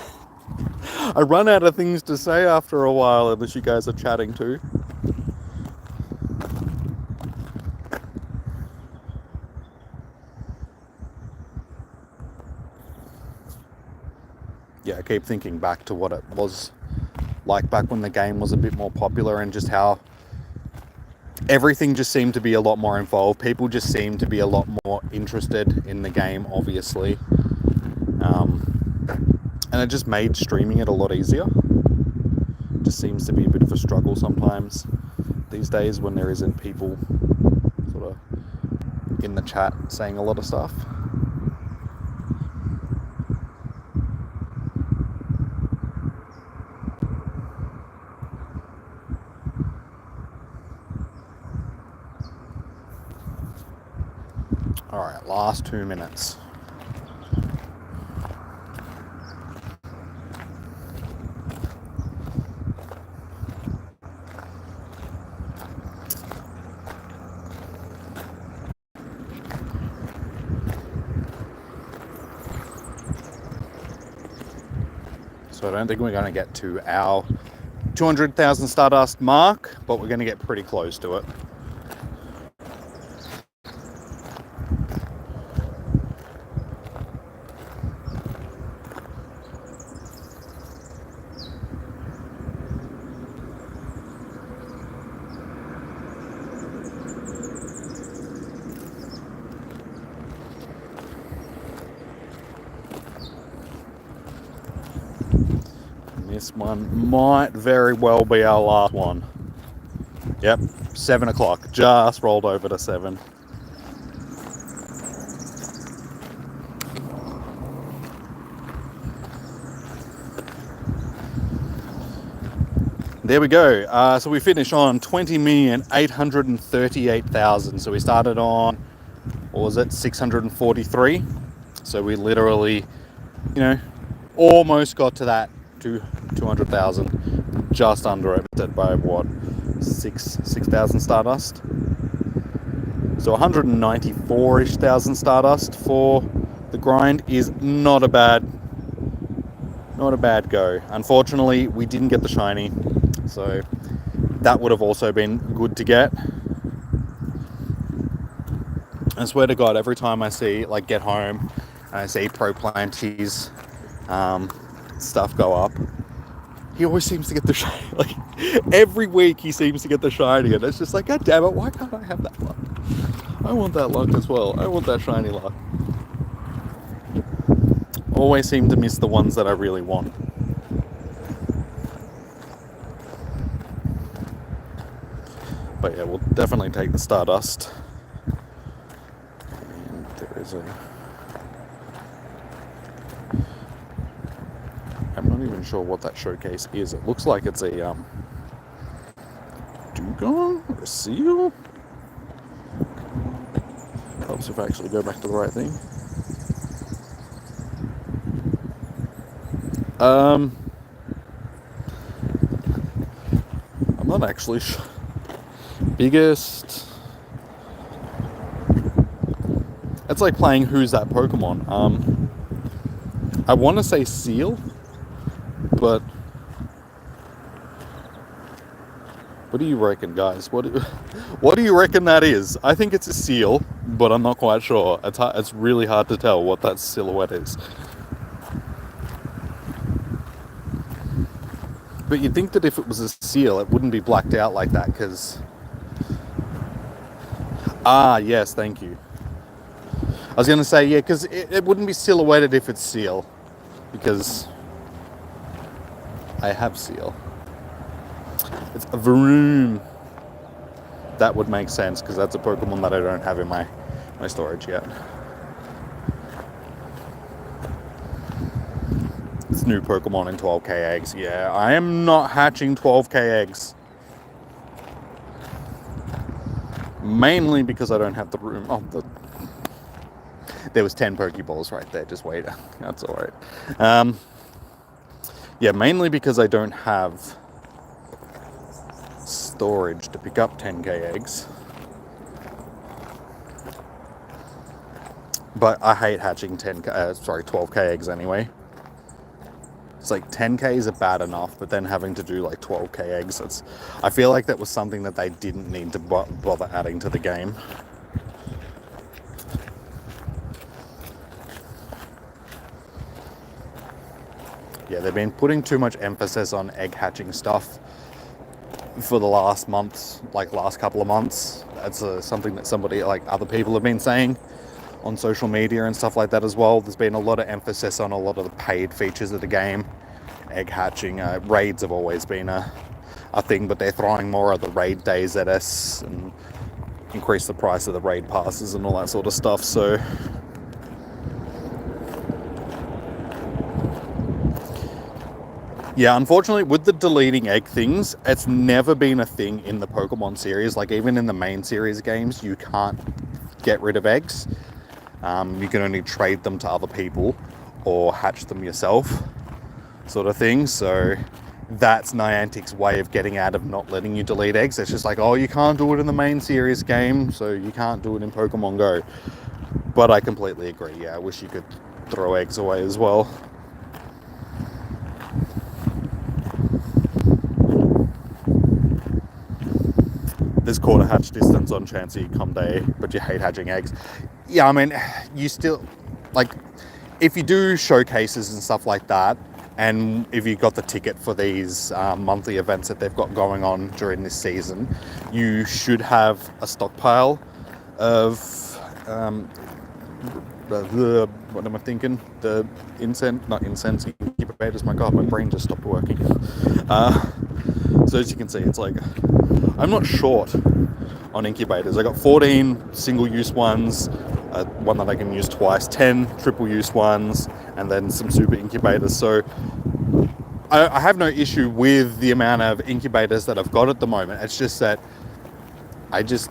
I run out of things to say after a while unless you guys are chatting too. Yeah, I keep thinking back to what it was like back when the game was a bit more popular, and just how everything just seemed to be a lot more involved. People just seemed to be a lot more interested in the game, obviously. And it just made streaming it a lot easier. It just seems to be a bit of a struggle sometimes these days when there isn't people sort of in the chat saying a lot of stuff. Alright, last 2 minutes. So I don't think we're going to get to our 200,000 Stardust mark, but we're going to get pretty close to it. This one might very well be our last one. Yep, 7 o'clock. Just rolled over to 7. There we go. So we finished on 20,838,000. So we started on, what was it, 643. So we literally, almost got to that 200,000, just under it, by what, 6,000 Stardust. So 194-ish thousand Stardust for the grind is not a bad go. Unfortunately, we didn't get the shiny, so that would have also been good to get. I swear to God, every time I see, get home, and I see Pro Planty's stuff go up, he always seems to get the shiny. Every week he seems to get the shiny, and it's just like, God damn it, why can't I have that luck? I want that luck as well. I want that shiny luck. Always seem to miss the ones that I really want. But yeah, we'll definitely take the Stardust. And there is I'm not even sure what that showcase is. It looks like it's a dugong or a seal. Helps if I actually go back to the right thing. I'm not actually sure. Biggest. It's like playing Who's That Pokemon. I want to say seal, but what do you reckon, guys? What do you reckon that is? I think it's a seal, but I'm not quite sure. It's really hard to tell what that silhouette is. But you'd think that if it was a seal, it wouldn't be blacked out like that, because... Ah, yes, thank you. I was going to say, yeah, because it wouldn't be silhouetted if it's seal, because I have seal. It's a Vroom. that would make sense because that's a Pokemon that I don't have in my storage yet. It's new Pokemon in 12k eggs. Yeah, I am not hatching 12k eggs. Mainly because I don't have the room. Oh, there was 10 Pokeballs right there. Just wait. That's all right. Yeah, mainly because I don't have storage to pick up 10k eggs. But I hate hatching 12k eggs anyway. It's like 10Ks are bad enough, but then having to do like 12k eggs, I feel like that was something that they didn't need to bother adding to the game. Yeah, they've been putting too much emphasis on egg hatching stuff for the last couple of months. That's something that other people have been saying on social media and stuff like that as well. There's been a lot of emphasis on a lot of the paid features of the game. Egg hatching, raids have always been a thing, but they're throwing more of the raid days at us and increase the price of the raid passes and all that sort of stuff. So yeah, unfortunately with the deleting egg things, it's never been a thing in the Pokemon series. Like even in the main series games, you can't get rid of eggs. You can only trade them to other people or hatch them yourself, sort of thing. So that's Niantic's way of getting out of not letting you delete eggs. It's just like, oh, you can't do it in the main series game, so you can't do it in Pokemon Go. But I completely agree. Yeah, I wish you could throw eggs away as well. There's quarter hatch distance on Chansey come day, but you hate hatching eggs. Yeah, I mean, you still, like, if you do showcases and stuff like that, and if you got the ticket for these monthly events that they've got going on during this season, you should have a stockpile of, what am I thinking? The incense incubators. My God, my brain just stopped working. So as you can see, it's like, I'm not short on incubators. I got 14 single-use ones, one that I can use twice, 10 triple-use ones, and then some super incubators. So I have no issue with the amount of incubators that I've got at the moment. It's just that I just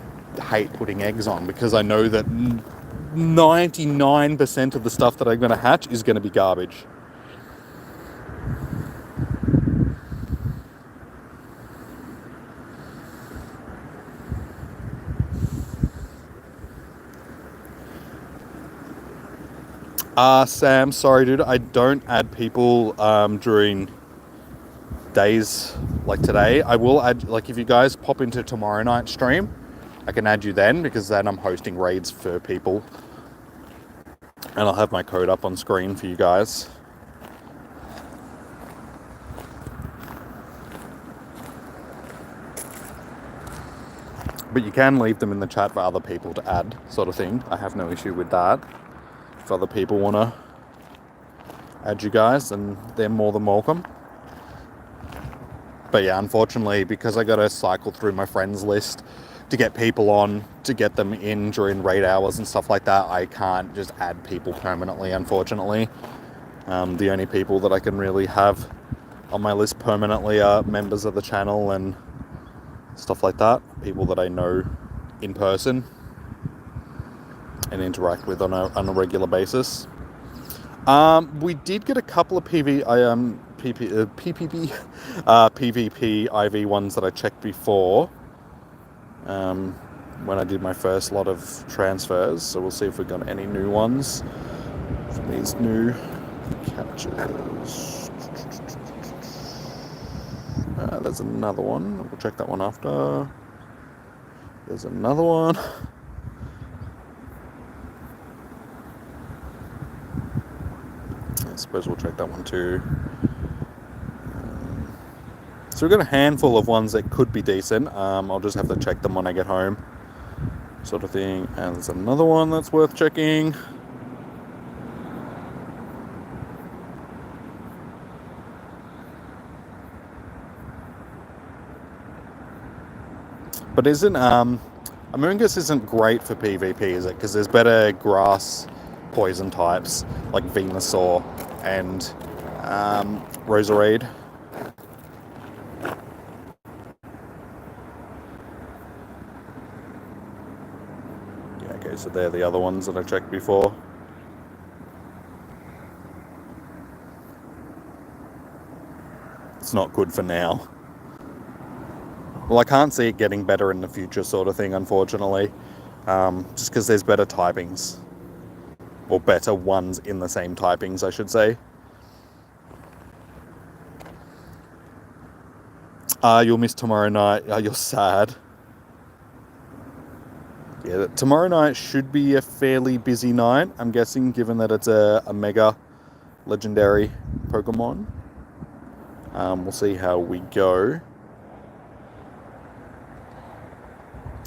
hate putting eggs on because I know that 99% of the stuff that I'm going to hatch is going to be garbage. Sam, sorry dude, I don't add people during days like today. I will add, like if you guys pop into tomorrow night stream, I can add you then, because then I'm hosting raids for people. And I'll have my code up on screen for you guys. But you can leave them in the chat for other people to add, sort of thing. I have no issue with that. If other people want to add you guys, then they're more than welcome. But yeah, unfortunately, because I got to cycle through my friends list to get people on, to get them in during raid hours and stuff like that, I can't just add people permanently, unfortunately. The only people that I can really have on my list permanently are members of the channel and stuff like that. People that I know in person and interact with on a regular basis. We did get a couple of PvP IV ones that I checked before when I did my first lot of transfers, so we'll see if we got any new ones from these new catches. There's another one. We'll check that one after. There's another one. I suppose we'll check that one too. So we've got a handful of ones that could be decent. I'll just have to check them when I get home, sort of thing. And there's another one that's worth checking. But isn't Amoonguss isn't great for PvP, is it? Because there's better grass poison types like Venusaur and Roserade. Yeah, okay, so they're the other ones that I checked before. It's not good for now. Well, I can't see it getting better in the future, sort of thing, unfortunately. Just because there's better typings. Or better ones in the same typings, I should say. You'll miss tomorrow night. You're sad. Yeah, tomorrow night should be a fairly busy night, I'm guessing, given that it's a mega legendary Pokemon. We'll see how we go.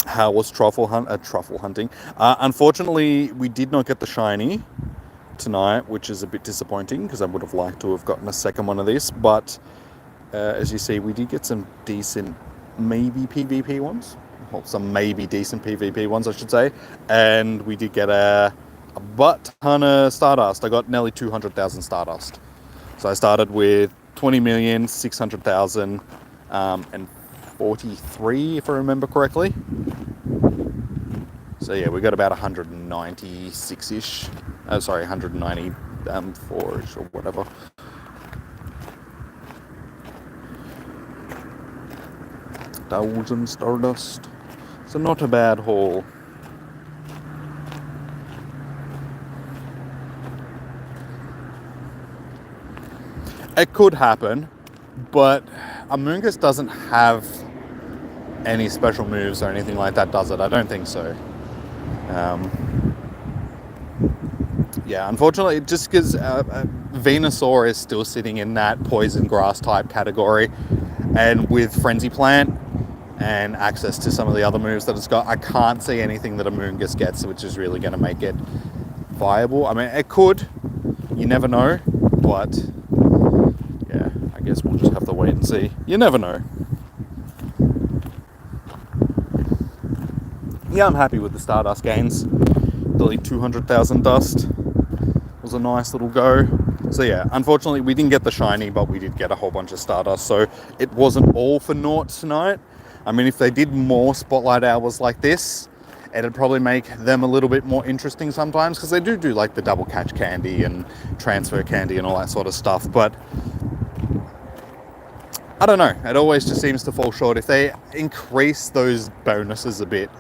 How was truffle hunting? Unfortunately, we did not get the shiny tonight, which is a bit disappointing because I would have liked to have gotten a second one of this. But as you see, we did get some decent, maybe PvP ones. Well, some maybe decent PvP ones, I should say. And we did get a butt ton of Stardust. I got nearly 200,000 Stardust. So I started with 20,600,000 and 43, if I remember correctly. So yeah, we got about 196-ish. Sorry, 194-ish or whatever. Thousand Stardust. So not a bad haul. It could happen, but Amoonguss doesn't have any special moves or anything like that, does it? I don't think so. Yeah, unfortunately, just because Venusaur is still sitting in that poison grass type category, and with Frenzy Plant and access to some of the other moves that it's got, I can't see anything that Amoonguss gets, which is really going to make it viable. I mean, it could. You never know, but yeah, I guess we'll just have to wait and see. You never know. Yeah, I'm happy with the Stardust gains. Nearly 200,000 dust was a nice little go. So yeah, unfortunately we didn't get the shiny, but we did get a whole bunch of Stardust, so it wasn't all for naught tonight. I mean, if they did more spotlight hours like this, it'd probably make them a little bit more interesting sometimes, because they do like the double catch candy and transfer candy and all that sort of stuff, but I don't know, it always just seems to fall short. If they increase those bonuses a bit,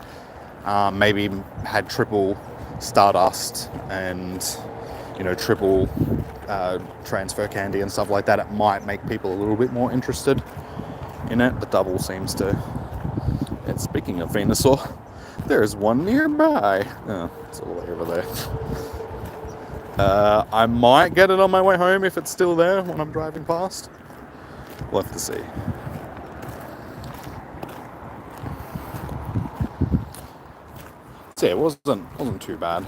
maybe had triple Stardust and, you know, triple transfer candy and stuff like that, it might make people a little bit more interested in it. The double seems to... And speaking of Venusaur, there's one nearby. Oh, it's all the way over there. I might get it on my way home if it's still there when I'm driving past. We'll have to see. So yeah, it wasn't too bad.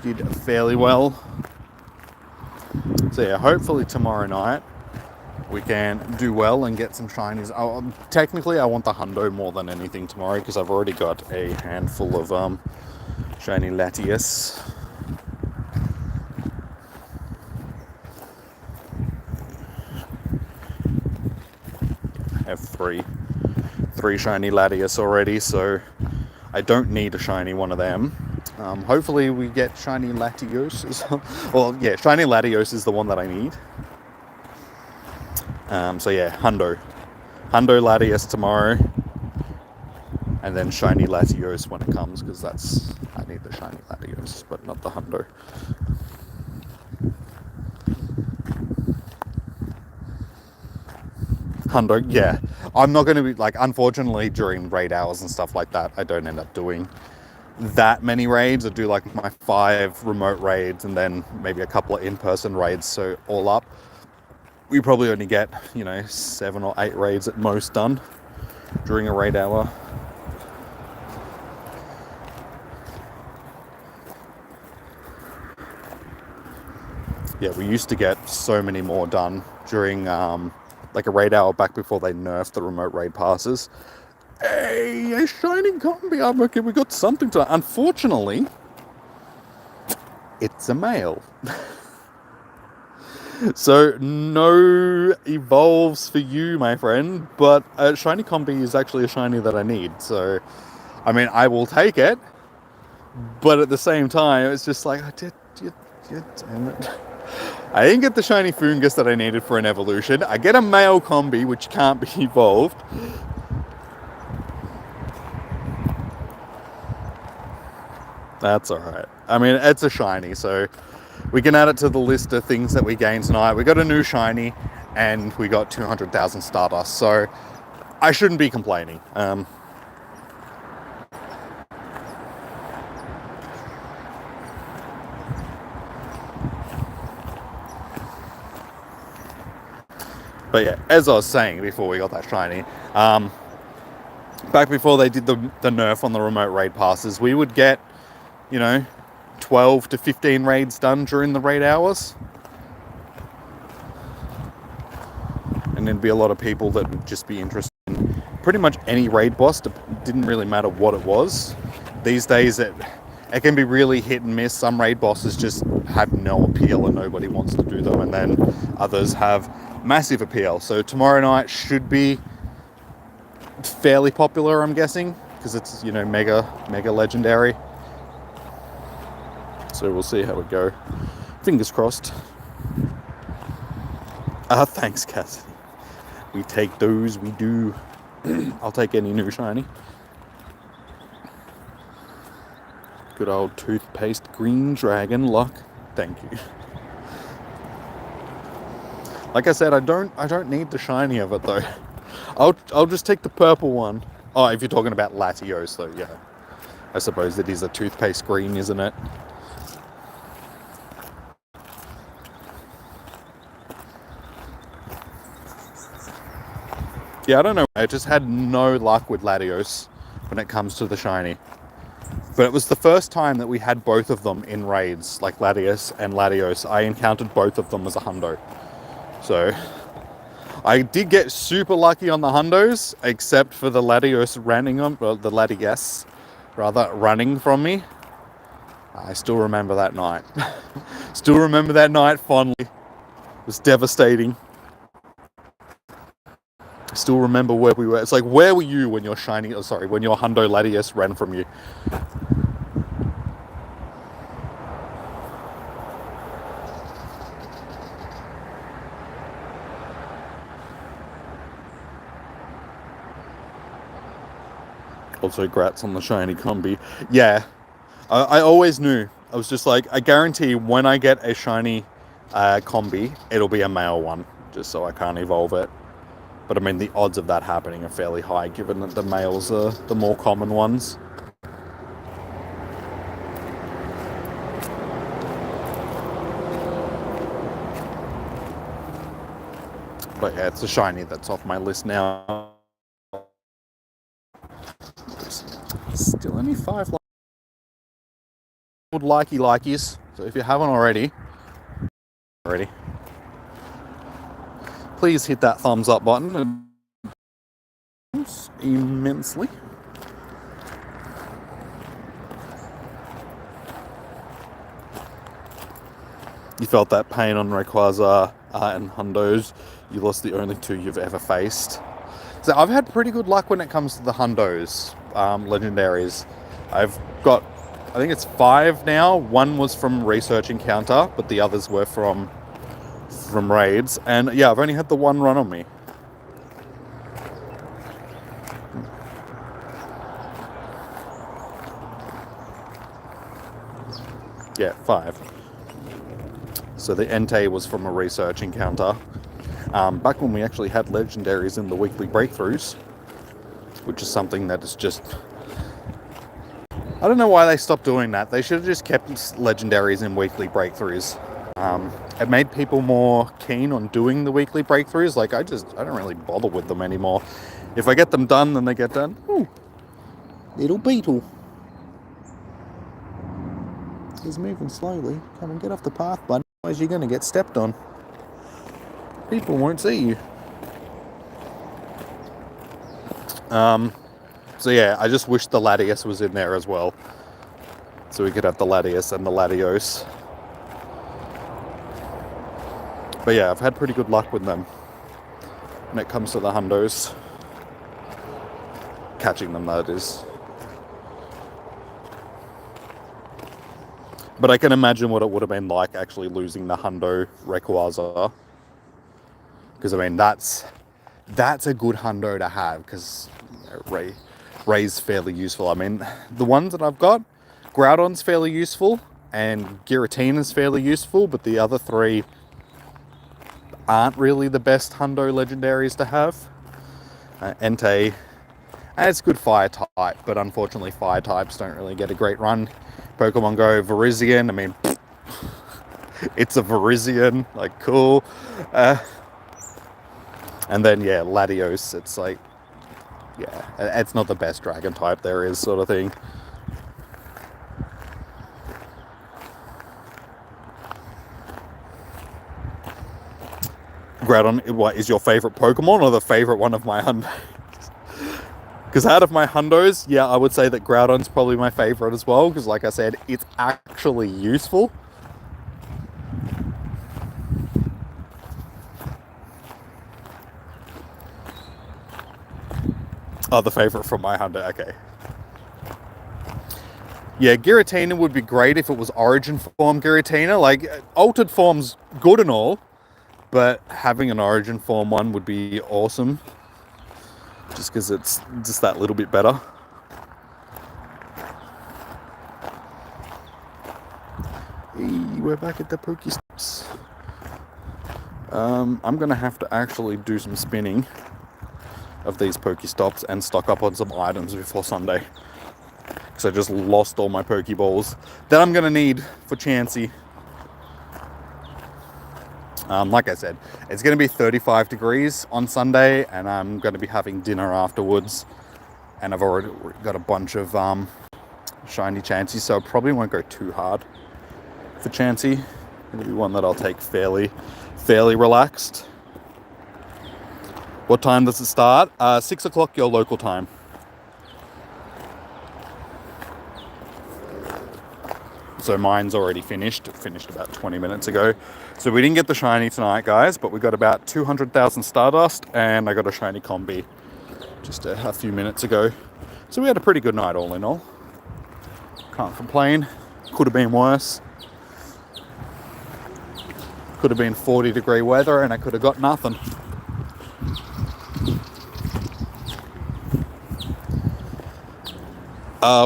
Did fairly well. So yeah, hopefully tomorrow night we can do well and get some shinies. Technically, I want the Hundo more than anything tomorrow, because I've already got a handful of shiny Latias. I have three shiny Latias already, so I don't need a shiny one of them. Hopefully we get shiny Latios. Well, yeah, shiny Latios is the one that I need. So yeah, Hundo Latias tomorrow, and then shiny Latios when it comes, because I need the shiny Latios, but not the Hundo. Hundo, yeah. I'm not going to be, like, unfortunately during raid hours and stuff like that, I don't end up doing that many raids. I do like my 5 remote raids and then maybe a couple of in-person raids, so all up we probably only get, 7 or 8 raids at most done during a raid hour. Yeah, we used to get so many more done during like a raid hour back before they nerfed the remote raid passes. Hey, a shiny combi. Okay, we got something to. Unfortunately, it's a male. So no evolves for you, my friend. But a shiny combi is actually a shiny that I need. So, I mean, I will take it. But at the same time, it's just like, damn it. I didn't get the shiny Foongus that I needed for an evolution. I get a male combi, which can't be evolved. That's alright. I mean, it's a shiny, so we can add it to the list of things that we gained tonight. We got a new shiny, and we got 200,000 Stardust, so I shouldn't be complaining. But yeah, as I was saying before we got that shiny, back before they did the nerf on the remote raid passes, we would get, 12 to 15 raids done during the raid hours. And there'd be a lot of people that would just be interested in pretty much any raid boss. Didn't really matter what it was. These days, it can be really hit and miss. Some raid bosses just have no appeal and nobody wants to do them. And then others have massive appeal. So tomorrow night should be fairly popular, I'm guessing, because it's, mega legendary. So we'll see how we go. Fingers crossed. Thanks, Cassidy. We take those, we do. I'll take any new shiny. Good old toothpaste green dragon luck. Thank you. Like I said, I don't need the shiny of it though. I'll just take the purple one. Oh, if you're talking about Latios though, yeah. I suppose it is a toothpaste green, isn't it? Yeah, I don't know. I just had no luck with Latios when it comes to the shiny. But it was the first time that we had both of them in raids, like Latios and Latios. I encountered both of them as a hundo. So I did get super lucky on the hundos, except for the Latios running running from me. I still remember that night. Still remember that night fondly. It was devastating. I still remember where we were. It's like, where were you when your when your hundo Latios ran from you? Also, grats on the shiny combi. Yeah, I always knew. I was just like, I guarantee when I get a shiny combi, it'll be a male one, just so I can't evolve it. But I mean, the odds of that happening are fairly high, given that the males are the more common ones. But yeah, it's a shiny that's off my list now. Still only 5 likey. So if you haven't already, please hit that thumbs up button. Immensely. You felt that pain on Rayquaza and Hundos. You lost the only 2 you've ever faced. So I've had pretty good luck when it comes to the Hundos, legendaries. I've got, I think it's 5 now. 1 was from Research Encounter, but the others were from raids. And yeah, I've only had the 1 run on me. Yeah, 5. So the Entei was from a Research Encounter. Back when we actually had legendaries in the weekly breakthroughs, which is something that is just... I don't know why they stopped doing that. They should have just kept legendaries in weekly breakthroughs. It made people more keen on doing the weekly breakthroughs. Like, I don't really bother with them anymore. If I get them done, then they get done. Ooh, little beetle. He's moving slowly. Come and get off the path, bud. Otherwise you're going to get stepped on. People won't see you. So yeah, I just wish the Latios was in there as well. So we could have the Latios and the Latios. But yeah, I've had pretty good luck with them when it comes to the hundos. Catching them, that is. But I can imagine what it would have been like actually losing the hundo Rayquaza. Because I mean, that's a good hundo to have, because Ray's fairly useful. I mean, the ones that I've got, Groudon's fairly useful, and Giratina's fairly useful, but the other three aren't really the best hundo legendaries to have. Entei, it's good fire type, but unfortunately fire types don't really get a great run. Pokemon Go, Virizion, I mean, it's a Virizion, like, cool. And then, yeah, Latios, it's like, yeah, it's not the best dragon type there is, sort of thing. Groudon, what is your favorite Pokemon or the favorite one of my hundos? Because out of my hundos, yeah, I would say that Groudon's probably my favorite as well, because like I said, it's actually useful. Oh, the favorite from my hundo, okay. Yeah, Giratina would be great if it was Origin form Giratina. Like, altered form's good and all, but having an Origin form one would be awesome. Just because it's just that little bit better. Hey, we're back at the Pokestops. I'm going to have to actually do some spinning of these Pokestops and stock up on some items before Sunday. Because I just lost all my Pokeballs that I'm going to need for Chansey. Like I said, it's going to be 35 degrees on Sunday, and I'm going to be having dinner afterwards. And I've already got a bunch of shiny Chanseys, so I probably won't go too hard for Chansey. It'll be one that I'll take fairly relaxed. What time does it start? 6 o'clock your local time. So mine's already finished. It finished about 20 minutes ago. So we didn't get the shiny tonight, guys, but we got about 200,000 Stardust, and I got a shiny Combi just a few minutes ago. So we had a pretty good night all in all. Can't complain. Could have been worse. Could have been 40-degree weather and I could have got nothing.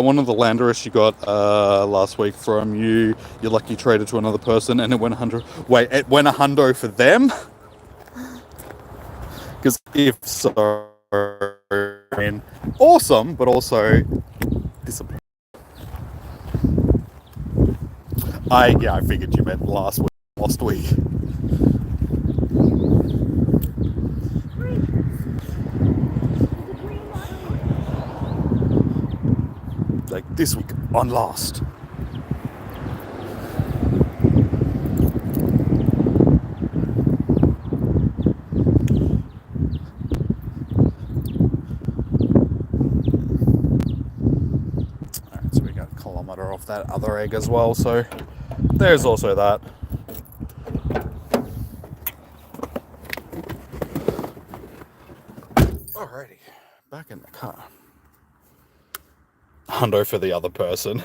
One of the Landorus you got last week from you lucky traded to another person, and it went 100. Wait, it went a hundo for them? Because if so, I mean, awesome, but also disappointing. I figured you meant last week. Like this week on Lost. Alright, so we got a kilometre off that other egg as well, so there's also that. Alrighty, back in the car. Hundo for the other person.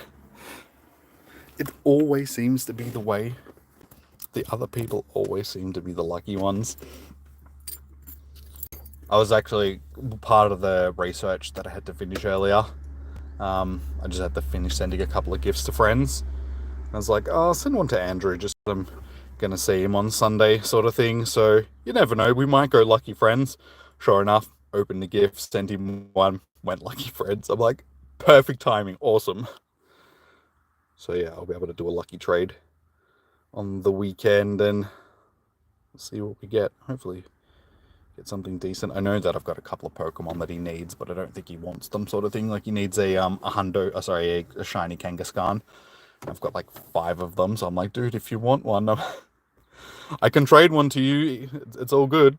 It always seems to be the way. The other people always seem to be the lucky ones. I was actually part of the research that I had to finish earlier. I just had to finish sending a couple of gifts to friends. I was like, oh, I'll send one to Andrew, just I'm gonna see him on Sunday, sort of thing. So you never know, we might go lucky friends. Sure enough, opened the gift, sent him one, went lucky friends. I'm like, perfect timing, awesome. So yeah, I'll be able to do a lucky trade on the weekend and see what we get. Hopefully get something decent. I know that I've got a couple of Pokemon that he needs, but I don't think he wants them, sort of thing. Like he needs a shiny Kangaskhan. I've got like 5 of them, so I'm like, dude, if you want one, I can trade one to you. It's all good.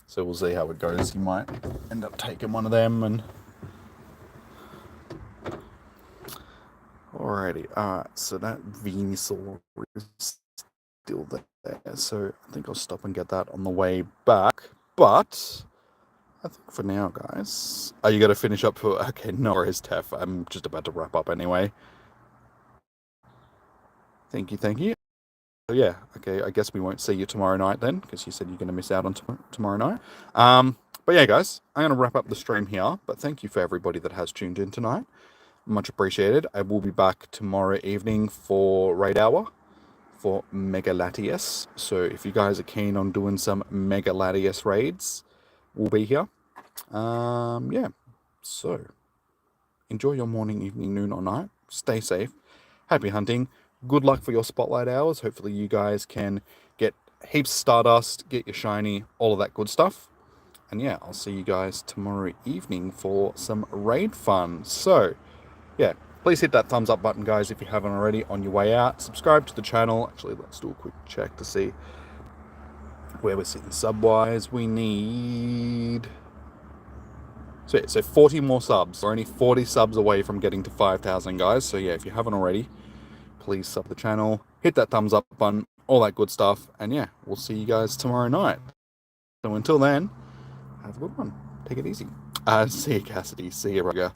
So we'll see how it goes. He might end up taking one of them. And alrighty, so that Venusaur is still there. So I think I'll stop and get that on the way back. But I think for now, guys, are you going to finish up for? Okay, no worries, Tef. I'm just about to wrap up anyway. Thank you. So yeah, okay, I guess we won't see you tomorrow night then, because you said you're going to miss out on tomorrow night. But yeah, guys, I'm going to wrap up the stream here. But thank you for everybody that has tuned in tonight. Much appreciated. I will be back tomorrow evening for Raid Hour for Mega Latias. So if you guys are keen on doing some Mega Latias raids, we'll be here. Yeah. So enjoy your morning, evening, noon, or night. Stay safe. Happy hunting. Good luck for your spotlight hours. Hopefully you guys can get heaps of Stardust, get your shiny, all of that good stuff. And yeah, I'll see you guys tomorrow evening for some raid fun. So yeah, please hit that thumbs up button, guys, if you haven't already on your way out. Subscribe to the channel. Actually, let's do a quick check to see where we're sitting sub-wise. We need... So 40 more subs. We're only 40 subs away from getting to 5,000, guys. So yeah, if you haven't already, please sub the channel, hit that thumbs up button, all that good stuff. And yeah, we'll see you guys tomorrow night. So until then, have a good one. Take it easy. See you, Cassidy. See you, Rugger.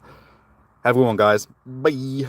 Have a good one, guys. Bye.